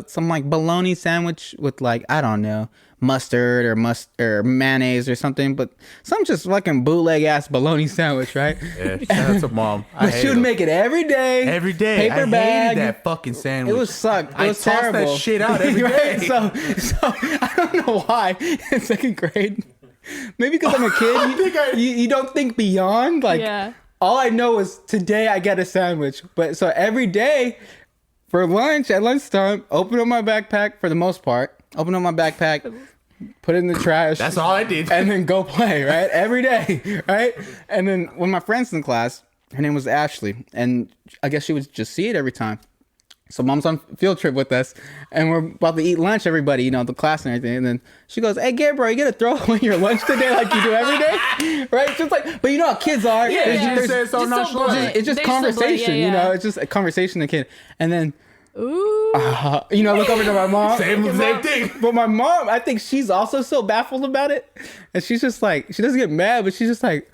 some like bologna sandwich with like, I don't know, mustard or mayonnaise or something, but some just fucking bootleg ass bologna sandwich, right? yeah, shout out to mom. But she would make it every day. Every day. Paper I bag. hated that fucking sandwich. It was sucked. It was tossed terrible. that shit out every day. Right? So I don't know why in 2nd grade. Maybe because I'm a kid. You don't think beyond. Like, Yeah. all I know is today I get a sandwich. But so every day for lunch at lunchtime, open up my backpack for the most part. Open up my backpack, put it in the trash. That's all I did. And then go play, right? Every day, right? And then when my friend's in class, her name was Ashley, and I guess she would just see it every time. So mom's on field trip with us, and we're about to eat lunch, everybody, you know, the class and everything. And then she goes, "Hey, Gabriel, you gonna throw away your lunch today like you do every day?" Right? Just like, but you know how kids are. Yeah, There's- you there's- said so just so nonchalant. blunt. it's just They're so blunt, conversation, yeah, you know? yeah. It's just a conversation with the kid. And then, Ooh. you know, look over to my mom. Same thing. But my mom, I think she's also so baffled about it. And she's just like, she doesn't get mad, but she's just like,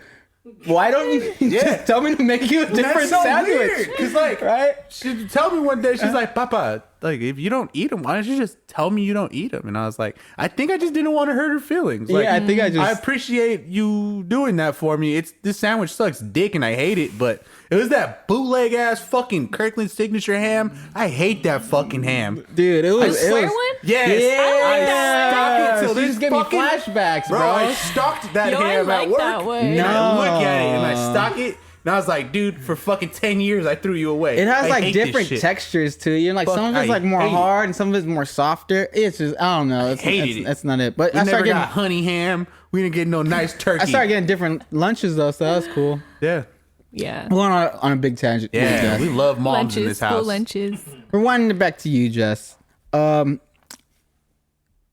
why don't you just tell me to make you a different so sandwich? weird, 'cause, like, right? She tell me one day, she's like, "Papa, like if you don't eat them, why don't you just tell me you don't eat them?" And I was like, I think I just didn't want to hurt her feelings. Like, Yeah, I think I just- I appreciate you doing that for me. This sandwich sucks dick and I hate it, but it was that bootleg ass fucking Kirkland signature ham. I hate that fucking ham. Dude, it The was. square it was, one? Yes, Yeah, I stock it till she this just gave me fucking flashbacks, bro. bro. I stalked that Yo, I ham like at work. that one. And I No. look at it and I stock it. And I was like, dude, for fucking 10 years, I threw you away. It has I like hate this different shit. textures too. You know, like Fuck, some of it's I like more hate it. hard and some of it's more softer. It's just I don't know. hated it. That's not it. But We I never started got getting honey ham. We didn't get no nice turkey. I started getting different lunches though, so that was cool. Yeah. Yeah. We're on a big tangent. Yeah, Jess. we love moms in Lunches, this school house. lunches. We're winding it back to you, Jess.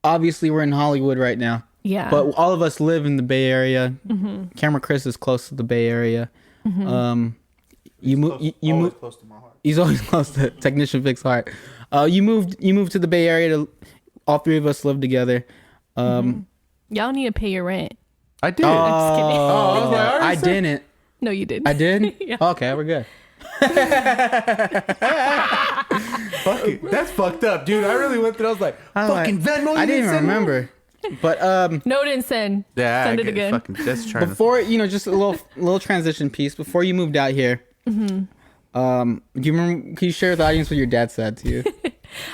Obviously we're in Hollywood right now. Yeah. But all of us live in the Bay Area. Camera Chris is close to the Bay Area. You moved. close to my heart. He's always close to Technician Vic's heart. You moved to the Bay Area. All three of us live together. Y'all need to pay your rent. I did. I'm just kidding. I was like, I already I said- didn't. No, you didn't. I did. Yeah. Okay, we're good. Fuck it. That's fucked up, dude. I really went through. I was like, I was fucking like, Venmo. I you didn't even send me? remember. But No, didn't send. Yeah, Send I it get again. Fucking just trying before just a little transition piece. Before you moved out here, do you remember? Can you share with the audience what your dad said to you?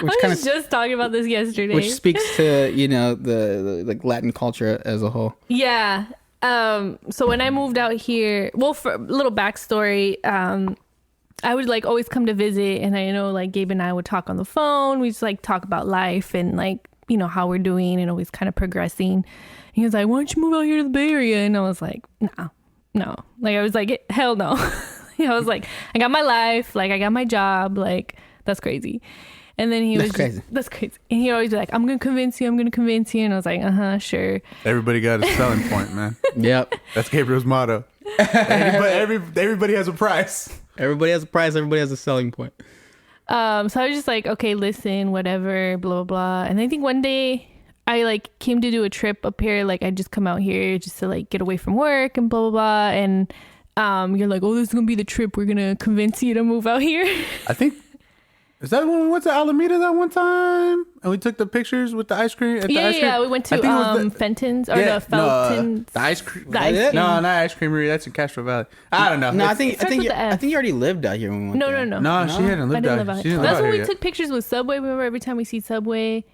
Which I kind was of just talking about this yesterday. which speaks to the like Latin culture as a whole. Yeah. So when I moved out here, well, for a little backstory, I would like always come to visit, and I know like Gabe and I would talk on the phone. We just like talk about life and like, you know, how we're doing and always kind of progressing. And he was like, "Why don't you move out here to the Bay Area?" And I was like, no. Like I was like, hell no. I was like, I got my life, like I got my job, like that's crazy. And then he was crazy. That's crazy. And he'd always be like, I'm gonna convince you. And I was like, sure. Everybody got a selling point, man. Yep. That's Gabriel's motto. Everybody has a price. Everybody has a price. Everybody has a selling point. So I was just like, okay, listen, whatever, blah, blah, blah. And I think one day I like came to do a trip up here. Like I just come out here just to like get away from work and blah, blah, blah. And you're like, oh, this is going to be the trip. We're going to convince you to move out here. I think. Is that when we went to Alameda that one time and we took the pictures with the ice cream? At the ice cream? Yeah. We went to I think it was Fenton's or Yeah, the Felton's. the ice cream. The ice it? cream. No, not ice creamery. That's in Castro Valley. I don't know. No, I It's- think starts with the F. I think you already lived out here when we went No, there. no. No, she hadn't I lived didn't out. live out She here. didn't That's live out when here we yet. took pictures with Subway. Remember every time we see Subway?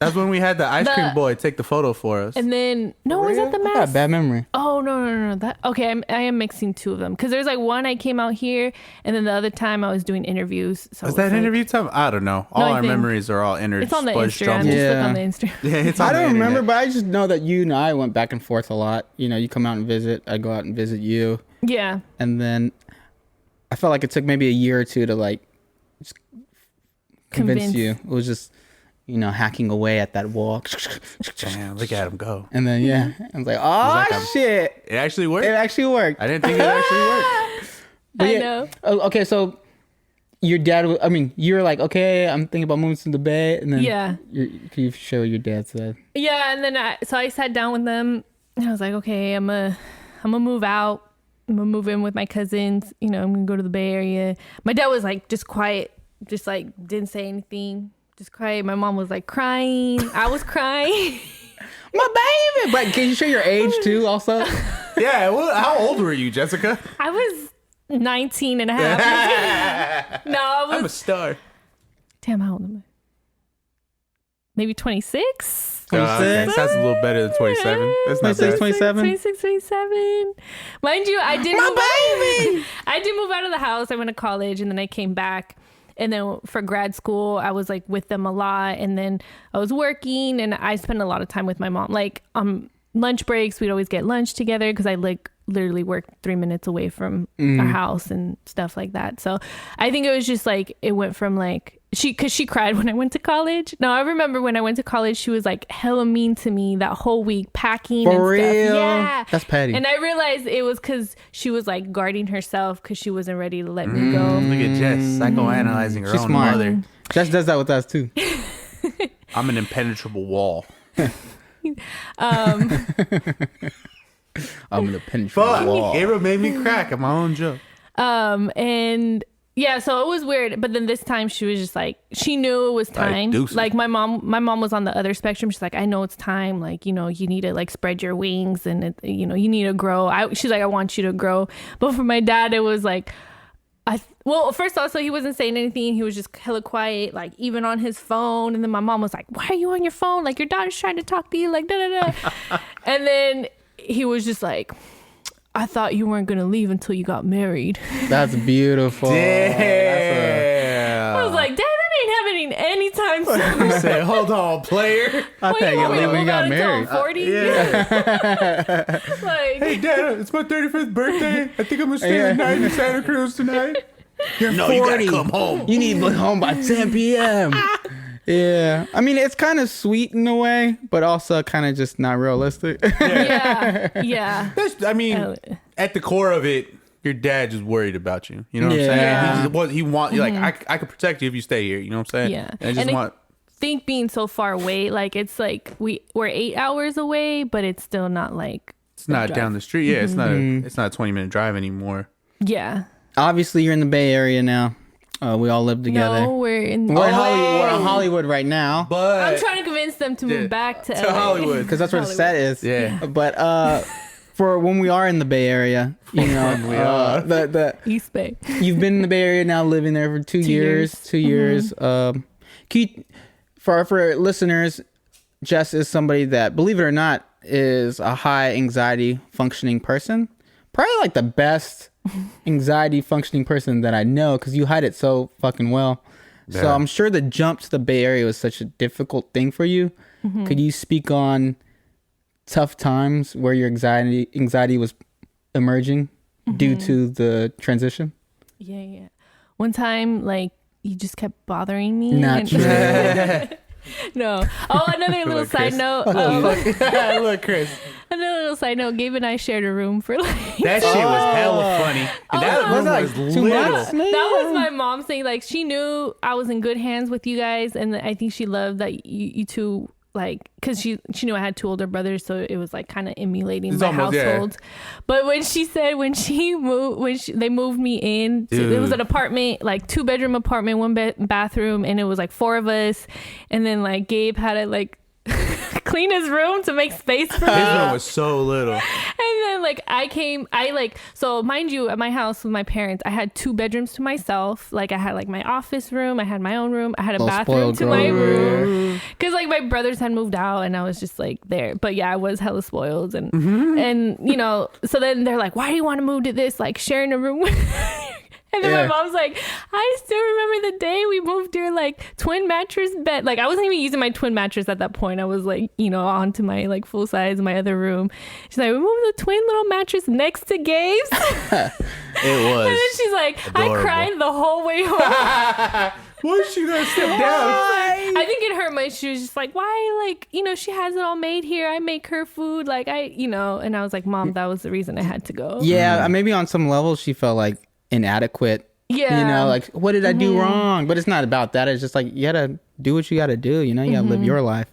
That's when we had the ice cream The- boy take the photo for us. And then, no, was that the I got a mask? bad memory. Oh no! That okay? I am mixing two of them because there's like one I came out here, and then the other time I was doing interviews. So Was it that like- interview time? I don't know. All I our think- memories are all It's on the interspersed Instagram. jumbled. Just Yeah. look on the Instagram. Yeah, it's on I the don't remember, internet. but I just know that you and I went back and forth a lot. You know, you come out and visit. I go out and visit you, Yeah. and then I felt like it took maybe a year or two to like just convince Convince. you. It was just hacking away at that wall, Damn, look at him go. and then I was like, oh like I'm- shit, It actually worked. it actually worked. I didn't think it actually worked. But I yeah, know. Okay, so your dad, you're like, okay, I'm thinking about moving to the Bay, and then Yeah. can you share what your dad said? Yeah, and then I sat down with them, and I was like, okay, I'm gonna move out. I'm gonna move in with my cousins. I'm gonna go to the Bay Area. My dad was like just quiet, just like didn't say anything, just quiet. My mom was like crying. I was crying. My baby. But can you share your age too, also? Yeah, well, how old were you, Jessica? I was 19 and a half. No, I was. I'm a star. Damn, how old am I? Maybe 26? 26. That's a little better than 27. That's not 26, bad. 27. 26, 27. Mind you, I did I did move out of the house. I went to college and then I came back. And then for grad school, I was like with them a lot. And then I was working and I spent a lot of time with my mom. Like lunch breaks, we'd always get lunch together because I like literally worked 3 minutes away from our house and stuff like that. So I think it was just like, it went from like, because she cried when I went to college. No, I remember when I went to college, she was like hella mean to me that whole week, packing and For real? stuff. Yeah. That's petty. And I realized it was because she was like guarding herself because she wasn't ready to let me go. Look at Jess psychoanalyzing her She's own smart. mother. Jess does that with us too. I'm an impenetrable wall. I'm gonna pinch Fuck. the wall. Gabriel made me crack at my own joke. And yeah, so it was weird. But then this time she was just like, she knew it was time. deuces. Like my mom was on the other spectrum. She's like, I know it's time. Like, you need to like spread your wings and you need to grow. She's like, I want you to grow. But for my dad, it was like, well, first also he wasn't saying anything. He was just hella quiet, like even on his phone. And then my mom was like, why are you on your phone? Like your daughter's trying to talk to you, like da da da. And then he was just like, I thought you weren't gonna leave until you got married. That's beautiful. Damn. I was like, Dad, that ain't happening anytime soon. You said, hold on, player. I What, thought you you want me to leave when you move out got until I'm married. 40? Yeah. Like, Hey, Dad, it's my 35th birthday. I think I'm gonna stay the night in Santa Cruz tonight. You're No, 40. you gotta come home. You need to be home by 10 p.m. Yeah. I mean, it's kind of sweet in a way, but also kind of just not realistic. yeah. I mean, at the core of it, your dad just worried about you. You know what Yeah. I'm saying? He like, I could protect you if you stay here. You know what I'm saying? Yeah. And I just And want. Think being so far away, like it's like we're 8 hours away, but it's still not like It's not drive. down the street. Yeah, it's not. It's not a 20-minute drive anymore. Yeah. Obviously, you're in the Bay Area now. We all live together. No, we're in We're in Hollywood right now. But I'm trying to convince them to move back to LA. Hollywood. Because that's where the set is. Yeah. But for when we are in the Bay Area, we are. the East Bay. you've been in the Bay Area now, living there for 2 years. 2 years. Can you, for listeners, Jess is somebody that, believe it or not, is a high anxiety functioning person. Probably like the best anxiety functioning person that I know, because you hide it so fucking well. So Yeah. I'm sure the jump to the Bay Area was such a difficult thing for you. Could you speak on tough times where your anxiety was emerging due to the transition? Yeah. One time, like, you just kept bothering me. Not and- true. No. Oh, another little Look, side Chris. note. Look, Chris. Another little side note. Gabe and I shared a room for like. That shit was hella funny. And that room was Two little. months, man? That was my mom saying, like, she knew I was in good hands with you guys, and I think she loved that you two, like, because she knew I had two older brothers, so it was like kind of emulating It's my almost, yeah. household. But when she said they moved me in, it was an apartment, like 2-bedroom apartment, 1 bathroom, and it was like 4 of us, and then like Gabe had to like clean his room to make space for me. His room was so little. And then like so mind you, at my house with my parents, I had 2 bedrooms to myself. Like I had like my office room, I had my own room, I had a bathroom spoiled to my girl. room. Cause like my brothers had moved out and I was just like there. But yeah, I was hella spoiled and so then they're like, why do you want to move to this? Like sharing a room with And then my mom's like, I still remember the day we moved your like twin mattress bed. Like I wasn't even using my twin mattress at that point. I was like, onto my like full size in my other room. She's like, we moved the twin little mattress next to Gabe's. It was. And then she's like, adorable. I cried the whole way home. Why is she gonna step down? I think it hurt my. She was just like, why? Like, she has it all made here. I make her food. Like and I was like, Mom, that was the reason I had to go. Yeah, maybe on some level she felt like inadequate. Yeah. Like, what did I do wrong? But it's not about that. It's just like, you gotta do what you gotta do. You gotta live your life.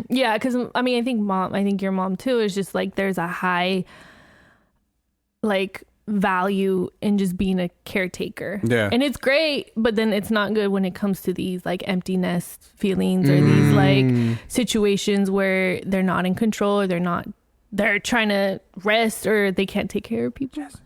Yeah, because I think your mom too is just like, there's a high like value in just being a caretaker. Yeah. And it's great, but then it's not good when it comes to these like empty nest feelings or these like situations where they're not in control or they're trying to rest or they can't take care of people. Jess is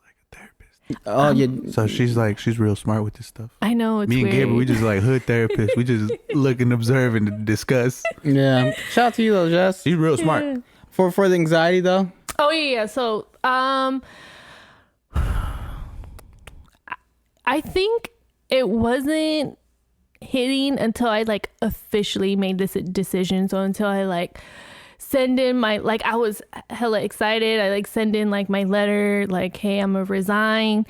like a therapist. Oh, yeah. So she's real smart with this stuff. I know, it's Me and weird. Gabriel, we just like hood therapists. We just look and observe and discuss. Yeah. Shout out to you though, Jess. She's real smart. Yeah. For the anxiety though. Oh yeah. So I think it wasn't hitting until I like officially made this decision. So until I like send in my, like, I was hella excited. I like send in like my letter, like, hey, I'm gonna resign.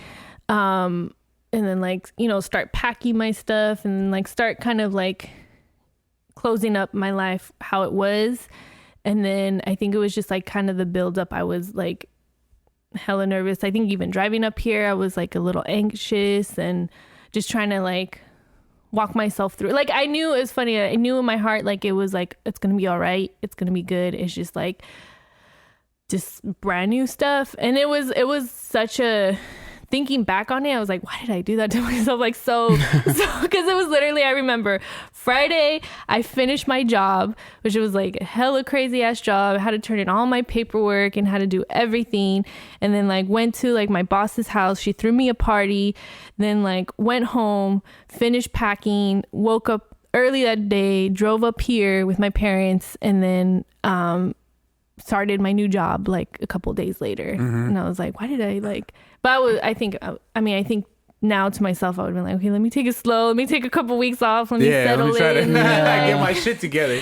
And then like, you know, start packing my stuff and then like start kind of like closing up my life how it was. And then I think it was just like kind of the build up. I was like hella nervous. I think even driving up here, I was like a little anxious and just trying to like walk myself through. Like I knew, it was funny. I knew in my heart, like it was like, it's going to be all right. It's going to be good. It's just like, just brand new stuff. And it was such a, thinking back on it, I was like, why did I do that to myself? Like, so, because it was literally, I remember Friday, I finished my job, which was like a hella crazy ass job. I had to turn in all my paperwork and had to do everything. And then like went to like my boss's house. She threw me a party, then like went home, finished packing, woke up early that day, drove up here with my parents, and then, started my new job like a couple days later. And I was like, why did I like, but I think now to myself, I would have been like, okay, let me take it slow. Let me take a couple weeks off. Let me settle let me try to in. get my shit together.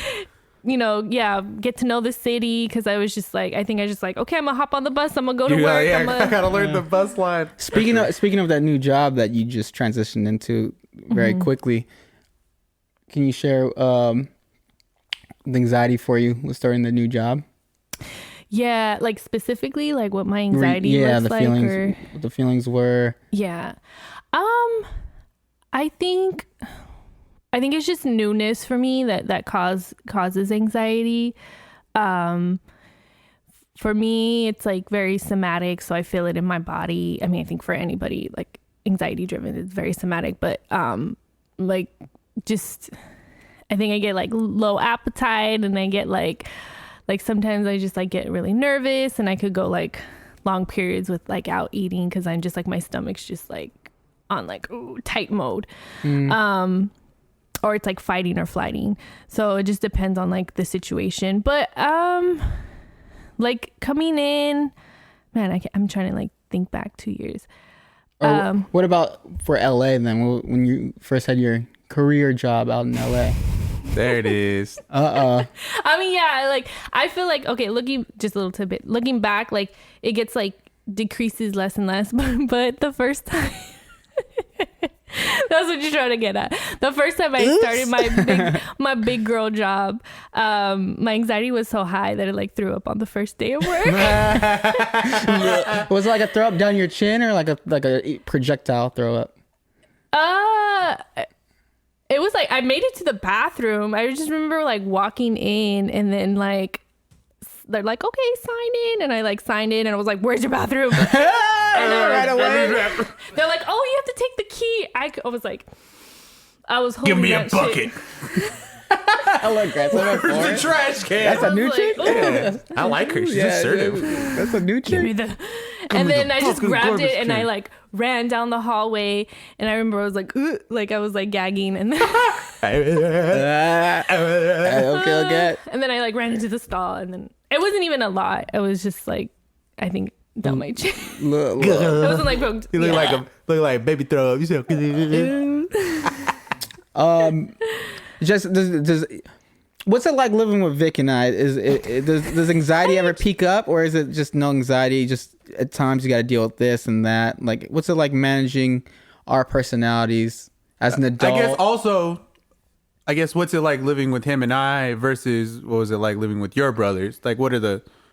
You know, yeah, get to know the city. Cause I was just like, I think I just like, okay, I'm gonna hop on the bus. I'm gonna go to work. I gotta learn the bus line. Speaking of that new job that you just transitioned into very quickly, can you share the anxiety for you with starting the new job? Yeah, like specifically, like what my anxiety looks like, or what the feelings were. Yeah, I think it's just newness for me that causes anxiety. For me, it's like very somatic, so I feel it in my body. I mean, I think for anybody like anxiety driven, it's very somatic, but like just I think I get like low appetite, and I get like sometimes I just like get really nervous, and I could go like long periods with like out eating because I'm just like my stomach's just like on like tight mode. Or it's like fighting or flighting. So it just depends on like the situation. But like coming in, man, I'm trying to like think back 2 years. What about for LA then? When you first had your career job out in LA? There it is. I mean, yeah, like I feel like, okay, looking just a little tidbit, looking back, like it gets like decreases less and less, but the first time that's what you're trying to get at. The first time I started my big girl job, my anxiety was so high that it like threw up on the first day of work. Was it like a throw up down your chin or like a projectile throw up? It was like I made it to the bathroom. I just remember like walking in, and then like they're like, okay, sign in, and I like signed in, and I was like, where's your bathroom? Right away. They're like, oh, you have to take the key. I was like, I was holding Give me a that bucket. shit. I love grass. Where's the trash can? That's a I new was chick? like, ooh. Yeah, I like her. She's assertive. That's a new Give me chick. the, and then I just fucking grabbed garbage it and I can. like ran down the hallway, and I remember I was like, "Ugh," like I was like gagging, and then Okay. and then I like ran into the stall, and then it wasn't even a lot. It was just like I think down my chin. Look. It wasn't like You look like baby throw up. You said, Just does what's it like living with Vic and I? Does anxiety ever peak up, or is it just no anxiety? Just at times you got to deal with this and that. Like, what's it like managing our personalities as an adult? I guess what's it like living with him and I versus what was it like living with your brothers? Like,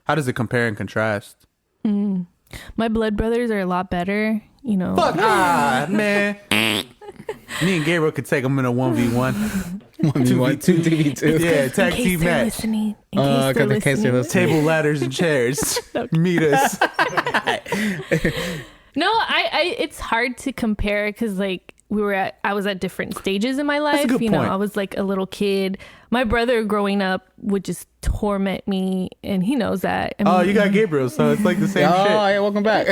how does it compare and contrast? My blood brothers are a lot better, you know. Fuck man. Me and Gabriel could take them in a 1v1. 1v1, 2v2. Yeah, tag In case team they're match. listening. In Oh, case they're in case they're listening. Table, ladders, and chairs. Meet us. No, I it's hard to compare because like I was at different stages in my life. a good You know, point. I was like a little kid. My brother growing up would just torment me, and he knows that. I Oh, mean, you got Gabriel, so it's like the same Oh, shit. yeah, welcome back.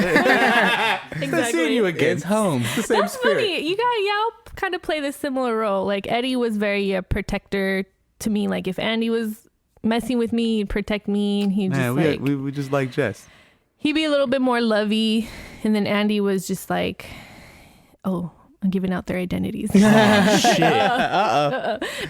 It's seeing you again. It's home. It's the same That's spirit. funny. Y'all kind of play this similar role. Like Eddie was very a protector to me. Like if Andy was messing with me, he'd protect me, and he'd Man, just like we just like Jess. he'd be a little bit more lovey, and then Andy was just like, oh, I'm giving out their identities. Oh, shit.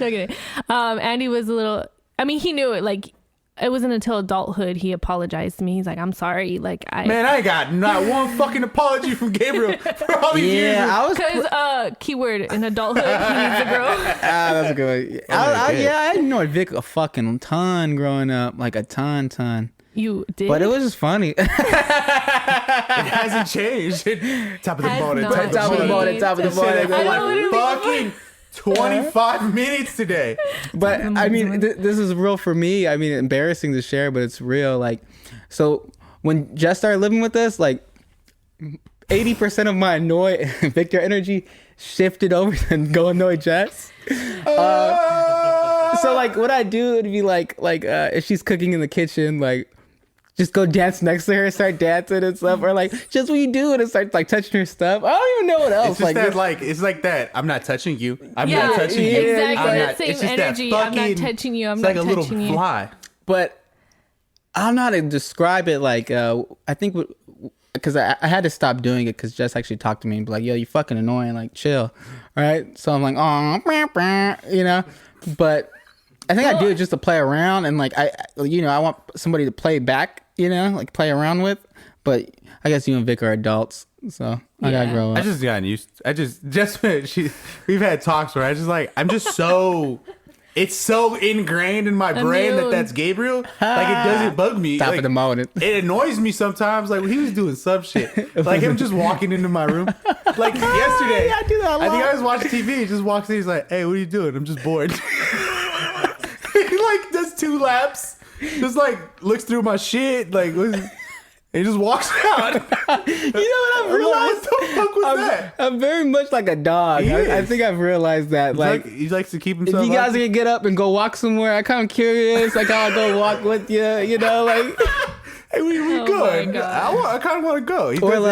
No kidding. Andy was a little. I mean, he knew it. Like it wasn't until adulthood he apologized to me. He's like, I'm sorry. Like Man, I ain't got not one fucking apology from Gabriel for all these years. Yeah, I was. because keyword in adulthood he needs to grow. That's a good one. I ignored Vic a fucking ton growing up, like a ton. You did, But it was just funny. It hasn't changed. Top of the Has morning. not Top of the morning, top of the morning. For I like literally- fucking 25 minutes today. But I mean, this is real for me. I mean, embarrassing to share, but it's real. Like, so when Jess started living with us, like 80% of my annoy Victor energy shifted over to go annoy Jess. So like, what I do would be like if she's cooking in the kitchen, like just go dance next to her, start dancing and stuff, or like just what you do and start like touching her stuff. I don't even know what else. It's just that, like, it's like that. I'm not touching you. I'm not touching you. Exactly. I'm That not, same it's just that energy. I'm not fucking- touching you. I'm it's not like a touching little you. fly. But I don't know how to describe it. Like, I think because I had to stop doing it because Jess actually talked to me and be like, yo, you fucking annoying. Like, chill. Right. So I'm like, oh, you know, but I think I do it just to play around. And like, I want somebody to play back, you know, like play around with. But I guess you and Vic are adults. So I gotta grow up. I just gotten used. We've had talks where I'm just so. It's so ingrained in my brain that that's Gabriel. Like it doesn't bug me. Top Like, of the morning. it annoys me sometimes. Like when he was doing some shit. Like him just walking into my room. Like yesterday. Yeah, I do that a I think lot. I was watching TV. He just walks in. He's like, "Hey, what are you doing? I'm just bored." He like does 2 laps. Just like looks through my shit. Like and he just walks out. You know what I've I'm realized? like, what the fuck was that? I'm very much like a dog. He I is. think I've realized that. Like, He likes to keep if himself. you guys active. can get up and go walk somewhere, I'm kind of curious. Like, I'll go walk with you. You know, like, Hey, we Oh good. my God. I kind of want to go. He or does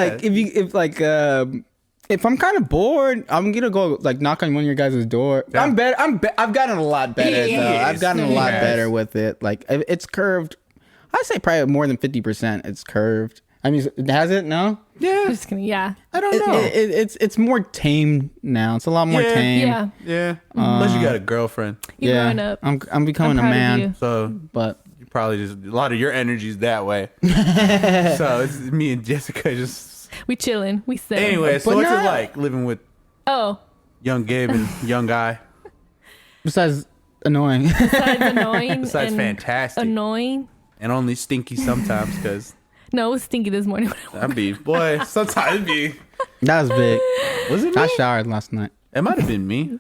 like that. if I'm kind of bored, I'm gonna go like knock on one of your guys' door. Yeah. I'm better. I've gotten a lot better He though. is. I've gotten a He lot has. better with it. Like it's curved. I say probably more than 50%. It's curved. I mean, has it? No. Yeah, Just kidding. Yeah. I don't know. It's more tame now. It's a lot more Yeah. tame. Yeah. Yeah, unless you got a girlfriend, You're growing up. I'm becoming a I'm proud of man. you. so But you probably just a lot of your energy's that way. So it's me and Jessica just. We chilling. We sit. Anyway, so But what's it not- like living with Oh, young Gabe and young guy? besides annoying. besides annoying. Besides and fantastic Annoying. and only stinky sometimes because No, it was stinky this morning. I'd be boy. Sometimes it'd be. That was big. Was it I me? showered last night. It might have been me.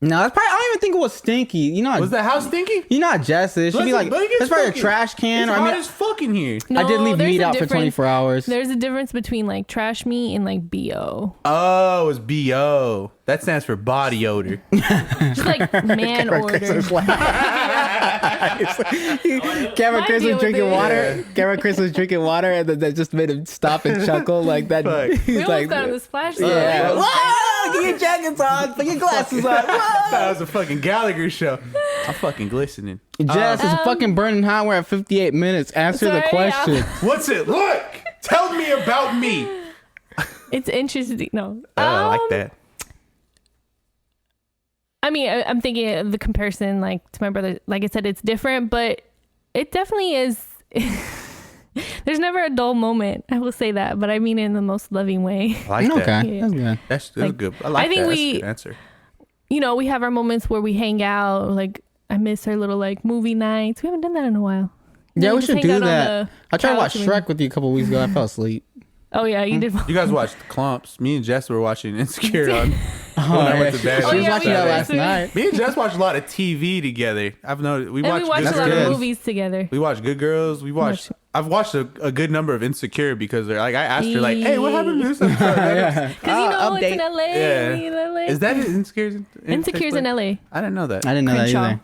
No, it's probably, I don't even think it was stinky. You know, Was that house stinky? you know how Jess is. She'd be like, Listen, that's probably a fucking- trash can. It's Or I hot mean, as fucking here. I did leave there's meat a out for difference- 24 hours. There's a difference between like trash meat and like BO. Oh, it's BO. That stands for body odor. Just like man order. Cameron I Chris deal was with drinking it. water. Cameron Chris was drinking water, and then that just made him stop and chuckle like that. Fuck. We He's almost like, got on the splash. yeah. zone. Whoa, get your jackets on, put your glasses on. That Whoa. was a fucking Gallagher show. I'm fucking glistening. Jess, it's fucking burning hot. We're at 58 minutes. Answer the Sorry, question. What's it look? Tell me about me. It's interesting. No. I like that. I mean, I'm thinking of the comparison, like to my brother. Like I said, it's different, but it definitely is. There's never a dull moment. I will say that, but I mean it in the most loving way. I like Okay, that. Yeah. that's good. That's Like, good. I like I think that. we- That's a good answer. You know, we have our moments where we hang out. Like I miss our little like movie nights. We haven't done that in a while. Yeah, we just should hang do out on that. the I tried to watch couch and- Shrek with you a couple weeks ago. I fell asleep. Oh yeah, you did. You guys watched Clumps. Me and Jess were watching Insecure on. When I went to bed. She was yeah, watching we that did. last night. Me and Jess watched a lot of TV together. I've noticed we And watched we watched Good a lot Girls. of movies together. We watched Good Girls. I've watched a good number of Insecure because they're like I asked her like, hey, what happened to this episode? Yeah. Because you know it's in LA. Yeah. We in LA. Is that Insecure? Insecure's in LA. I didn't know that. I didn't know that Crenshaw. either.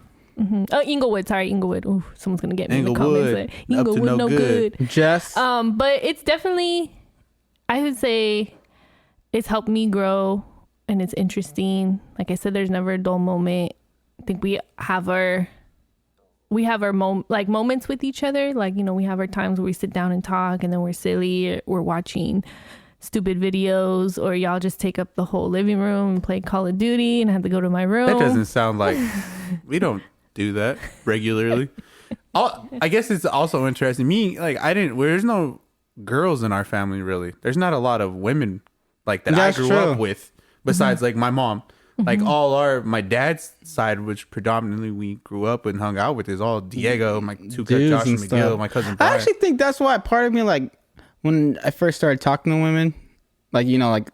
Oh, Inglewood. Sorry, Inglewood. Ooh, someone's gonna get me in the comments. Inglewood. There. Up to Inglewood, no no good. good. Jess. But it's definitely, I would say, it's helped me grow, and it's interesting. Like I said, there's never a dull moment. I think we have our moments with each other. Like, you know, we have our times where we sit down and talk, and then we're silly, or we're watching stupid videos, or y'all just take up the whole living room and play Call of Duty, and I have to go to my room. That doesn't sound like we don't do that regularly. I guess it's also interesting. Me, like, there's no girls in our family really. There's not a lot of women like that That's I grew true. up with besides like my mom. Like my dad's side, which predominantly we grew up and hung out with, is all Diego, my two cousins, Dudes Josh and and McGill, stuff. my cousin I Brian. actually think that's why part of me, like, when I first started talking to women, like, you know, like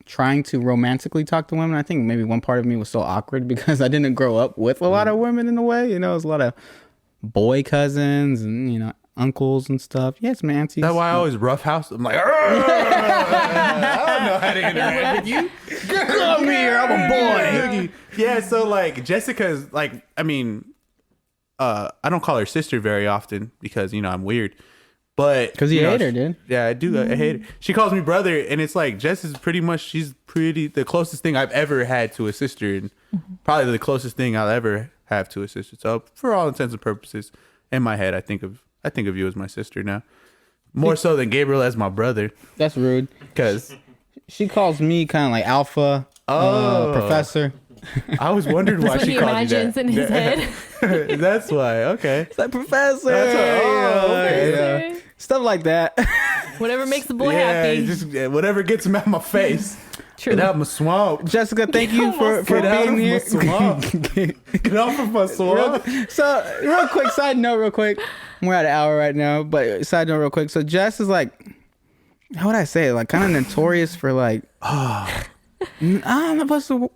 trying to romantically talk to women, I think maybe one part of me was so awkward because I didn't grow up with a lot of women in a way. You know, it was a lot of boy cousins and, you know, uncles and stuff. Yeah, some aunties. That's why I always roughhouse. I'm like, I don't know how to interact with you. Come here, I'm a boy. Yeah, so like Jessica's like, I mean, I don't call her sister very often because, you know, I'm weird. But Because you know, hate her, dude. Yeah, I do. I hate her. She calls me brother, and it's like Jess is pretty much, she's pretty the closest thing I've ever had to a sister, and probably the closest thing I'll ever have to a sister. So for all intents and purposes, in my head, I think of you as my sister now, more so than Gabriel as my brother. That's rude. Because She calls me kind of like alpha, professor. I always wondered why That's what she he called you imagines that. in his head. That's why. Okay. It's like professor. That's okay. Yeah. Stuff like that. Whatever makes the boy Yeah, happy. just whatever gets him out my face. True. Get out my swamp. Jessica, thank you for Get out being of here. my swamp. Get off of my swamp. So, real quick, side note, real quick. We're at an hour right now, but side note, real quick. So, Jess is like, how would I say it? Like, kind of notorious for like, I'm not supposed to.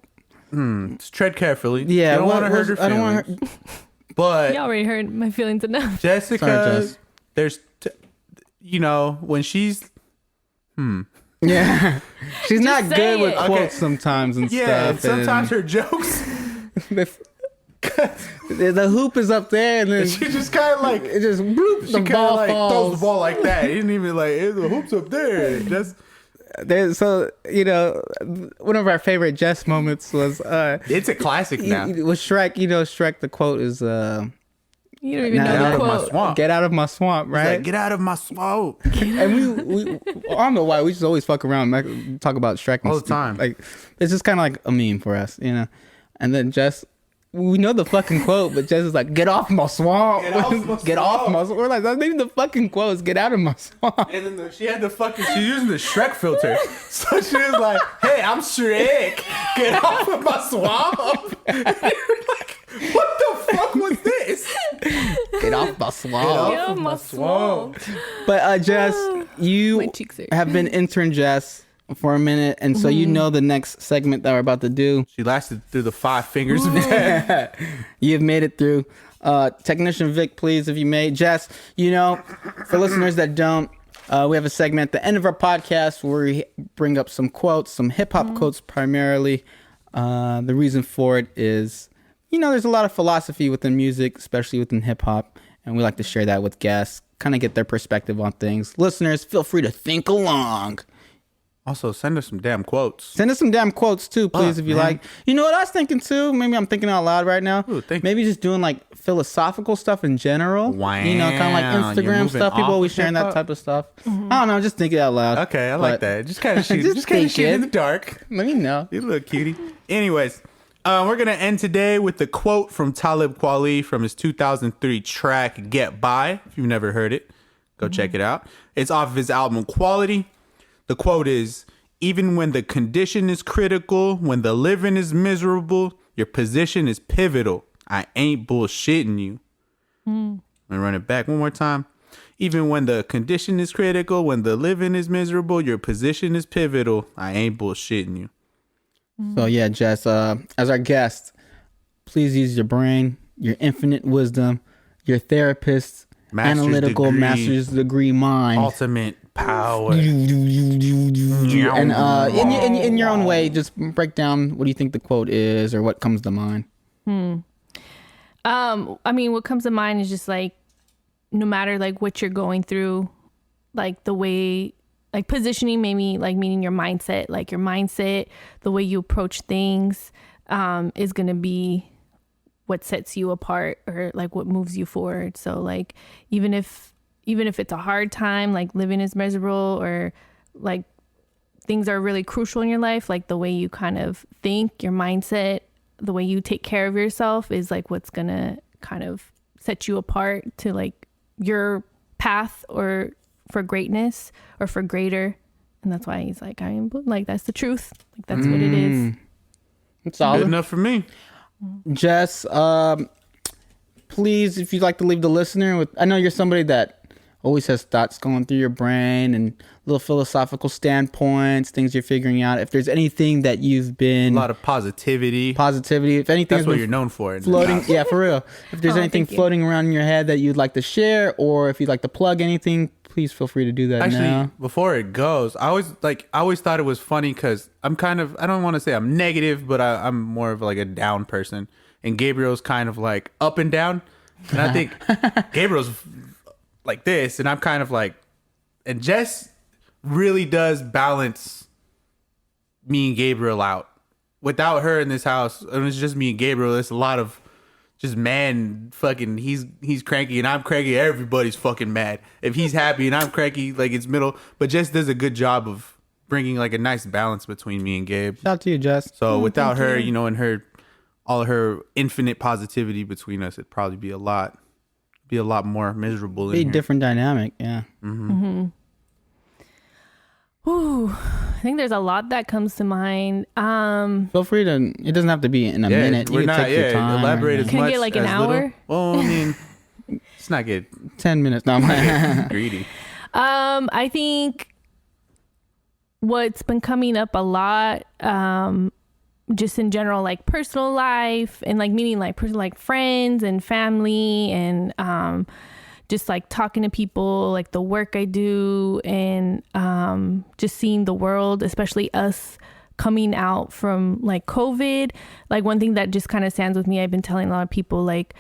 Just tread carefully. Yeah, You don't what want to hurt her was- I don't want feelings. But You already heard my feelings enough. Jessica, Sorry, Jess. there's, you know, when she's, Yeah, she's not say good with it. quotes Okay. sometimes and yeah, stuff. sometimes and her jokes, the hoop is up there, and then she just kind of like, it just bloop, she the kind of ball like throws falls. the ball like that. It didn't even like, the hoop's up there. Just, So, you know, one of our favorite Jess moments was it's a classic now. with Shrek. You know, Shrek. The quote is You don't even Get Get know out the of my quote. swamp. "Get out of my swamp," He's right? like, get out of my swamp. And we I don't know why we just always fuck around, like, talk about Shrek and All the time. Like, it's just kind of like a meme for us, you know. And then Jess, we know the fucking quote, but Jess is like, "Get off my swamp! Get off my Get off swamp." my swamp!" We're like, that's maybe the fucking quote is "Get out of my swamp." And then she had the fucking, she's using the Shrek filter. So she was like, hey, I'm Shrek. Get off of my swamp. And you're like, what the fuck was this? Get off my swamp. Get off my swamp. But Jess, My you cheeks hurt. have been intern Jess for a minute, and so you know the next segment that we're about to do. She lasted through the 5 fingers of death. You've made it through. Technician Vic, please, if you may. Jess, you know, for listeners that don't, we have a segment at the end of our podcast where we bring up some quotes, some hip hop quotes primarily. The reason for it is, you know, there's a lot of philosophy within music, especially within hip hop, and we like to share that with guests, kind of get their perspective on things. Listeners, feel free to think along. Also, send us some damn quotes. Send us some damn quotes too, please, if you man. like. You know what I was thinking too? Maybe I'm thinking out loud right now. Ooh, thank Maybe just doing like philosophical stuff in general. Wow, You know, kind of like you're Instagram moving stuff. People off always sharing that hip-hop? type of stuff. I don't know. Just thinking out loud. Okay, I like But that. Just kind of shoot. Just Just kind of shoot in thinking. the dark. Let me know. You little cutie. Anyways, we're going to end today with the quote from Talib Kweli from his 2003 track Get By. If you've never heard it, go check it out. It's off of his album Quality. The quote is, even when the condition is critical, when the living is miserable, your position is pivotal. I ain't bullshitting you. I'm going to run it back one more time. Even when the condition is critical, when the living is miserable, your position is pivotal. I ain't bullshitting you. So yeah, Jess, as our guest, please use your brain, your infinite wisdom, your therapist's Master's analytical degree. master's degree mind. Ultimate power. And in your own way, just break down what do you think the quote is or what comes to mind. I mean, what comes to mind is just like, no matter like what you're going through, like the way, like positioning, maybe like meaning your mindset, the way you approach things, is going to be what sets you apart or like what moves you forward. So like, even if it's a hard time, like living is miserable or like things are really crucial in your life, like the way you kind of think, your mindset, the way you take care of yourself is like what's gonna kind of set you apart to like your path or for greatness or for greater. And that's why he's like, that's the truth. Like that's what it is. It's all Good enough for me. Jess, please, if you'd like to leave the listener with, I know you're somebody that always has thoughts going through your brain and little philosophical standpoints, things you're figuring out. If there's anything that you've been... A lot of positivity. If anything... That's what you're known for. Floating, yeah, for real. If there's anything floating around in your head that you'd like to share, or if you'd like to plug anything, please feel free to do that. Actually, now. Before it goes, I always thought it was funny because I'm kind of, I don't want to say I'm negative, but I'm more of like a down person. And Gabriel's kind of like up and down. And I think Gabriel's like this, and I'm kind of like, and Jess really does balance me and Gabriel out. Without her in this house, and it's just me and Gabriel, it's a lot of just man fucking, he's cranky and I'm cranky, everybody's fucking mad. If he's happy and I'm cranky, like it's middle. But Jess does a good job of bringing like a nice balance between me and Gabe. Shout out to you, Jess. So without her, you know, and all her infinite positivity between us, it'd probably be a lot more miserable. Be a different dynamic, yeah. Ooh, I think there's a lot that comes to mind. Feel free to. It doesn't have to be in a minute. You can take your time. Elaborate as Can much get like as an hour? little. Well, I mean, it's not good. 10 minutes. No, I'm like, Greedy. I think what's been coming up a lot, just in general, like personal life and like meeting like like friends and family and just like talking to people, like the work I do and just seeing the world, especially us coming out from like COVID. Like one thing that just kind of stands with me, I've been telling a lot of people like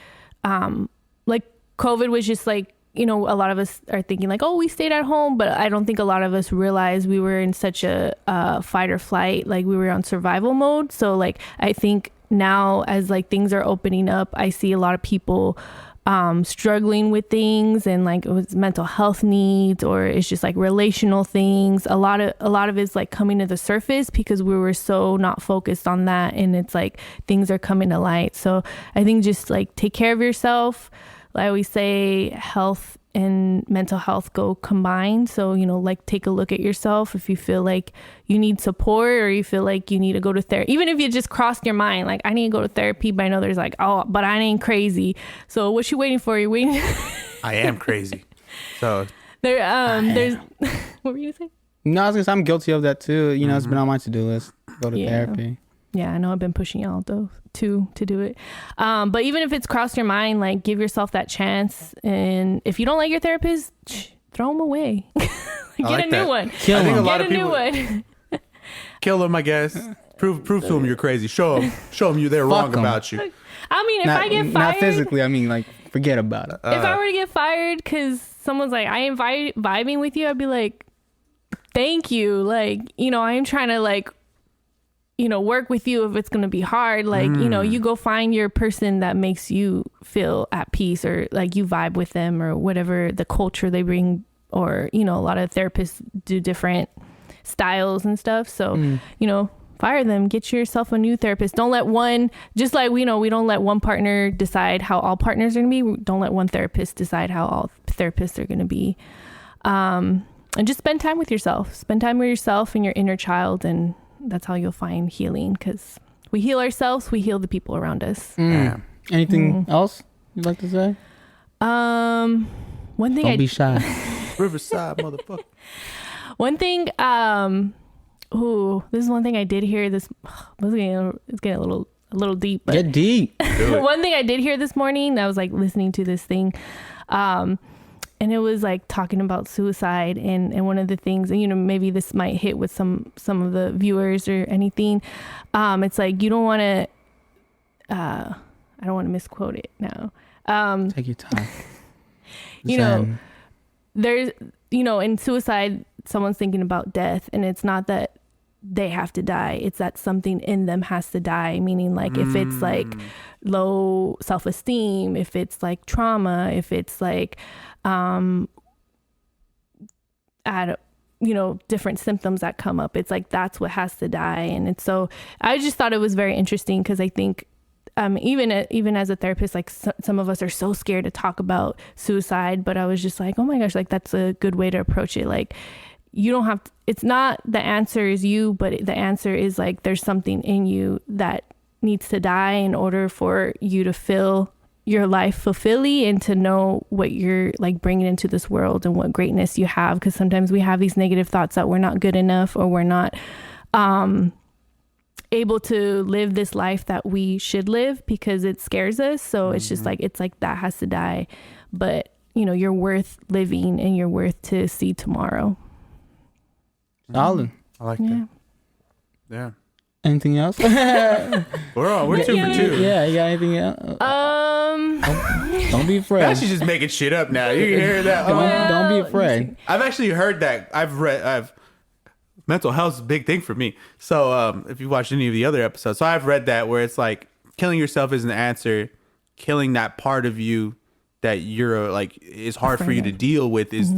COVID was just like, you know, a lot of us are thinking like, oh, we stayed at home, but I don't think a lot of us realized we were in such a fight or flight, like we were on survival mode. So like, I think now as like things are opening up, I see a lot of people struggling with things and like it was mental health needs or it's just like relational things. A lot of it's like coming to the surface because we were so not focused on that, and it's like things are coming to light. So I think just like take care of yourself. I always say health and mental health go combined. So, you know, like take a look at yourself. If you feel like you need support or you feel like you need to go to therapy, even if you just crossed your mind, like I need to go to therapy, but I know there's like, oh, but I ain't crazy. So what you waiting for? You waiting? I am crazy. So there's, what were you saying? no, I was gonna say I'm guilty of that too. You know, it's been on my to-do list. Go to therapy. Yeah, I know I've been pushing y'all though to do it. But even if it's crossed your mind, like give yourself that chance. And if you don't like your therapist, throw them away. Get a new one. Kill him. Get a new one. Kill him, I guess. Prove to them you're crazy. Show them they're wrong about you. I mean, if I get fired, not physically. I mean, like forget about it. If I were to get fired because someone's like, I ain't vibing with you, I'd be like, thank you. Like, you know, I'm trying to like, you know, work with you if it's going to be hard. Like, you know, you go find your person that makes you feel at peace or like you vibe with them or whatever the culture they bring. Or, you know, a lot of therapists do different styles and stuff. So, you know, fire them, get yourself a new therapist. Don't let one, just like, we know, we don't let one partner decide how all partners are going to be. Don't let one therapist decide how all therapists are going to be. And just spend time with yourself. Spend time with yourself and your inner child, and that's how you'll find healing, because we heal ourselves, we heal the people around us. Anything else you'd like to say? One thing Don't be shy. Riverside, motherfucker. One thing, this is one thing I did hear this. It's getting a little deep. But Get deep. One thing I did hear this morning, I was like listening to this thing, and it was like talking about suicide, and one of the things, and you know, maybe this might hit with some of the viewers or anything. It's like you don't want to. I don't want to misquote it now. Take your time. You know, there's, you know, in suicide, someone's thinking about death, and it's not that they have to die. It's that something in them has to die. Meaning, like, if it's like low self-esteem, if it's like trauma, if it's like, you know, different symptoms that come up, it's like, that's what has to die. And it's so, I just thought it was very interesting, because I think, even as a therapist, like some of us are so scared to talk about suicide, but I was just like, oh my gosh, like that's a good way to approach it. Like, you don't have to, it's not the answer is you, but the answer is like, there's something in you that needs to die in order for you to feel your life fulfilling and to know what you're like bringing into this world and what greatness you have. Because sometimes we have these negative thoughts that we're not good enough, or we're not able to live this life that we should live, because it scares us. So it's just like, it's like that has to die. But, you know, you're worth living, and you're worth to see tomorrow. Solid. I like that. Yeah. Anything else? We're 2 for 2. Yeah, you got anything else? Don't be afraid. Now she's just making shit up now. You can hear that. Don't be afraid. I've actually heard that. Mental health is a big thing for me. So if you watched any of the other episodes, so I've read that, where it's like killing yourself isn't the answer. Killing that part of you that you're like is hard for you to deal with is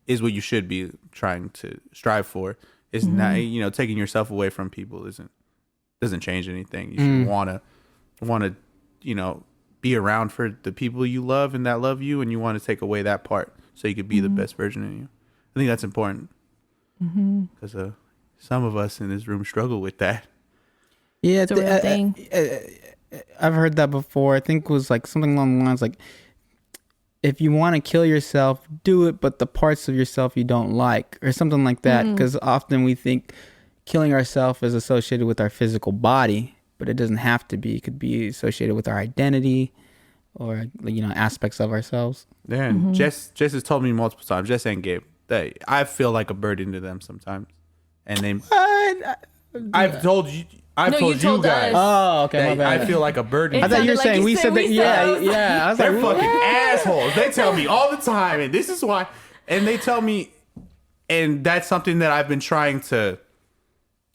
is what you should be trying to strive for. Is not, you know, taking yourself away from people doesn't change anything. You should want to you know, be around for the people you love and that love you, and you want to take away that part so you could be the best version of you. I think that's important. Because some of us in this room struggle with that. Yeah, It's a real thing. I've heard that before. I think it was like something along the lines like, if you want to kill yourself, do it, but the parts of yourself you don't like, or something like that. Because often we think killing ourselves is associated with our physical body, but it doesn't have to be. It could be associated with our identity, or, you know, aspects of ourselves. Yeah, Jess has told me multiple times, Jess and Gabe, that I feel like a burden to them sometimes, and they. I've told you. I've told you guys. Oh, okay, my bad. I feel like a burden. I thought you were saying we said that. Yeah. I was They're like, fucking assholes. They tell me all the time, and this is why. And they tell me, and that's something that I've been trying to.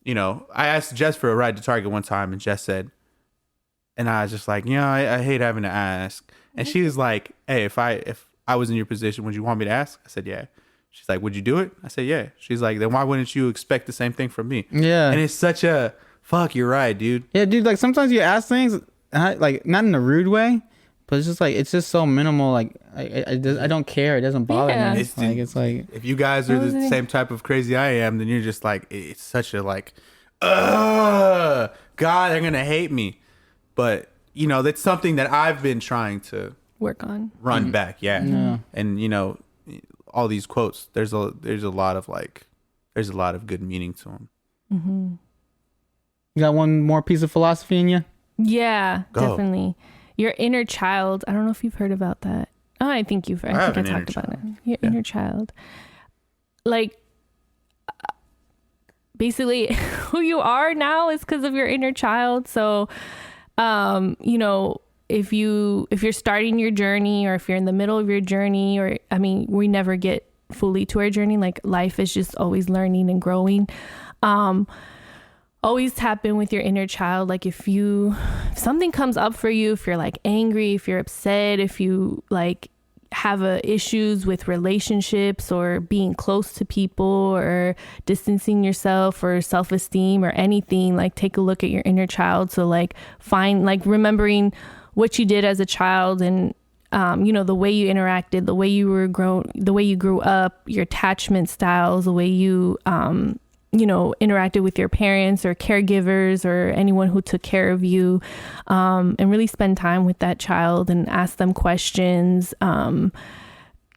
You know, I asked Jess for a ride to Target one time, and Jess said, and I was just like, I hate having to ask. And she was like, hey, if I was in your position, would you want me to ask? I said, yeah. She's like, would you do it? I said, yeah. She's like, then why wouldn't you expect the same thing from me? Yeah. And it's such a fuck. You're right, dude. Yeah, dude. Like, sometimes you ask things, like, not in a rude way, but it's just so minimal. Like, I don't care. It doesn't bother me. It's like if you guys are the same type of crazy I am, then you're just like, it's such a like, God, they're gonna hate me. But you know, that's something that I've been trying to Work on. Run back. Yeah. And you know, all these quotes, there's a lot of good meaning to them. You got one more piece of philosophy in you? Yeah, definitely. Your inner child. I don't know if you've heard about that. Oh, I think you've. I think I talked about it. Your inner child. Like, basically, who you are now is because of your inner child. So, you know, if you're starting your journey, or if you're in the middle of your journey, or we never get fully to our journey. Like, life is just always learning and growing. Always tap in with your inner child. Like, if something comes up for you, if you're like angry, if you're upset, if you like have issues with relationships, or being close to people, or distancing yourself, or self-esteem, or anything, like, take a look at your inner child. So like, find, like, remembering what you did as a child, and you know, the way you interacted, the way you grew up, your attachment styles, the way you you know, interacted with your parents or caregivers or anyone who took care of you, and really spend time with that child and ask them questions, you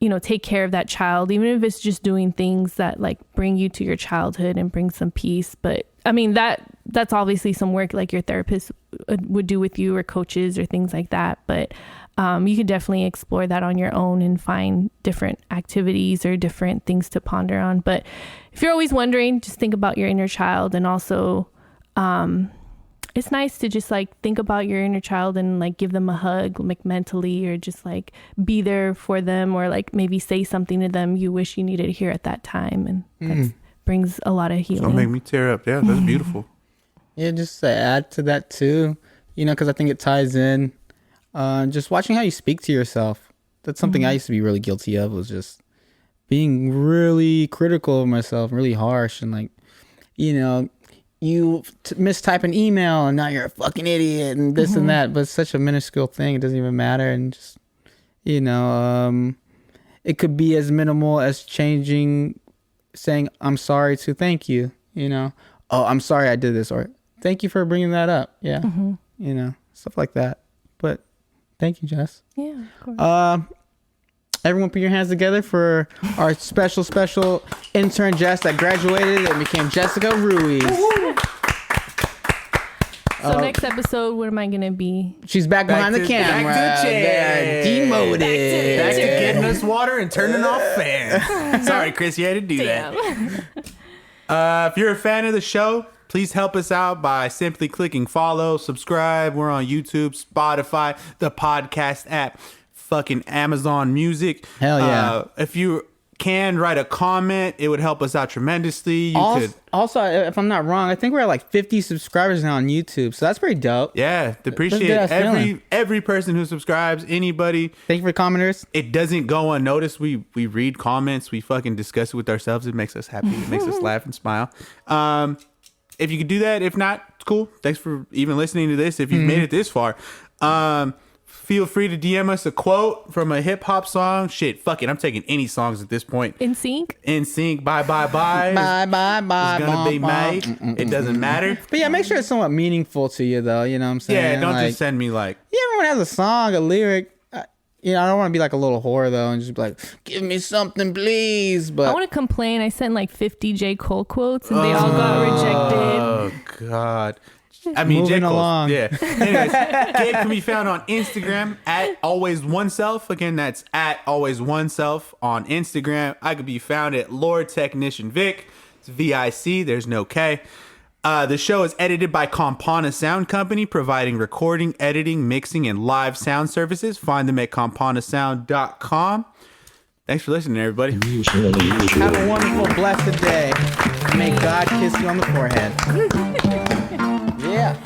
know, take care of that child, even if it's just doing things that like bring you to your childhood and bring some peace. But I mean, that's obviously some work like your therapist would do with you, or coaches, or things like that. But you could definitely explore that on your own and find different activities or different things to ponder on. But if you're always wondering, just think about your inner child, and also it's nice to just like think about your inner child and like give them a hug, like mentally, or just like be there for them, or like maybe say something to them you wish you needed to hear at that time, and that brings a lot of healing. Don't make me tear up. Yeah, that's beautiful. Yeah, just to add to that too, you know, because I think it ties in. Just watching how you speak to yourself. That's something I used to be really guilty of, was just being really critical of myself, really harsh, and like, you know, you mistype an email and now you're a fucking idiot and this and that. But it's such a minuscule thing; it doesn't even matter. And just, you know, it could be as minimal as saying "I'm sorry" to "thank you." You know, oh, I'm sorry I did this, or thank you for bringing that up. Yeah, you know, stuff like that. But thank you, Jess. Yeah, of course. Everyone put your hands together for our special intern Jess that graduated and became Jessica Ruiz. So next episode, what am I gonna be? She's back behind the camera. Back to the chair. Demoted. Back to getting us water and turning off fans. Sorry, Chris, you had to do that. If you're a fan of the show, please help us out by simply clicking follow, subscribe. We're on YouTube, Spotify, the podcast app, fucking Amazon Music. Hell yeah. If you can write a comment, it would help us out tremendously. Also, if I'm not wrong, I think we're at like 50 subscribers now on YouTube, so that's pretty dope. Yeah, appreciate every person who subscribes. Anybody. Thank you for commenters. It doesn't go unnoticed. We read comments. We fucking discuss it with ourselves. It makes us happy. It makes us laugh and smile. If you could do that, if not, it's cool. Thanks for even listening to this. If you've made it this far, feel free to DM us a quote from a hip hop song. Shit, fuck it. I'm taking any songs at this point. In sync. Bye, bye, bye. Bye, bye, bye. It's gonna be made. It doesn't matter. But yeah, make sure it's somewhat meaningful to you, though. You know what I'm saying? Yeah, don't like, just send me like. Yeah, everyone has a song, a lyric. You know, I don't want to be like a little whore though, and just be like, "Give me something, please." But I want to complain. I sent like 50 J. Cole quotes, and they all got rejected. Oh God. I mean, moving J. Cole. along. Yeah. Anyways, Gabe can be found on Instagram at always oneself. Again, that's at always oneself on Instagram. I could be found at Lord Technician Vic. It's VIC. There's no K. The show is edited by Compana Sound Company, providing recording, editing, mixing, and live sound services. Find them at companasound.com. Thanks for listening, everybody. have a wonderful, blessed day. May God kiss you on the forehead. Yeah.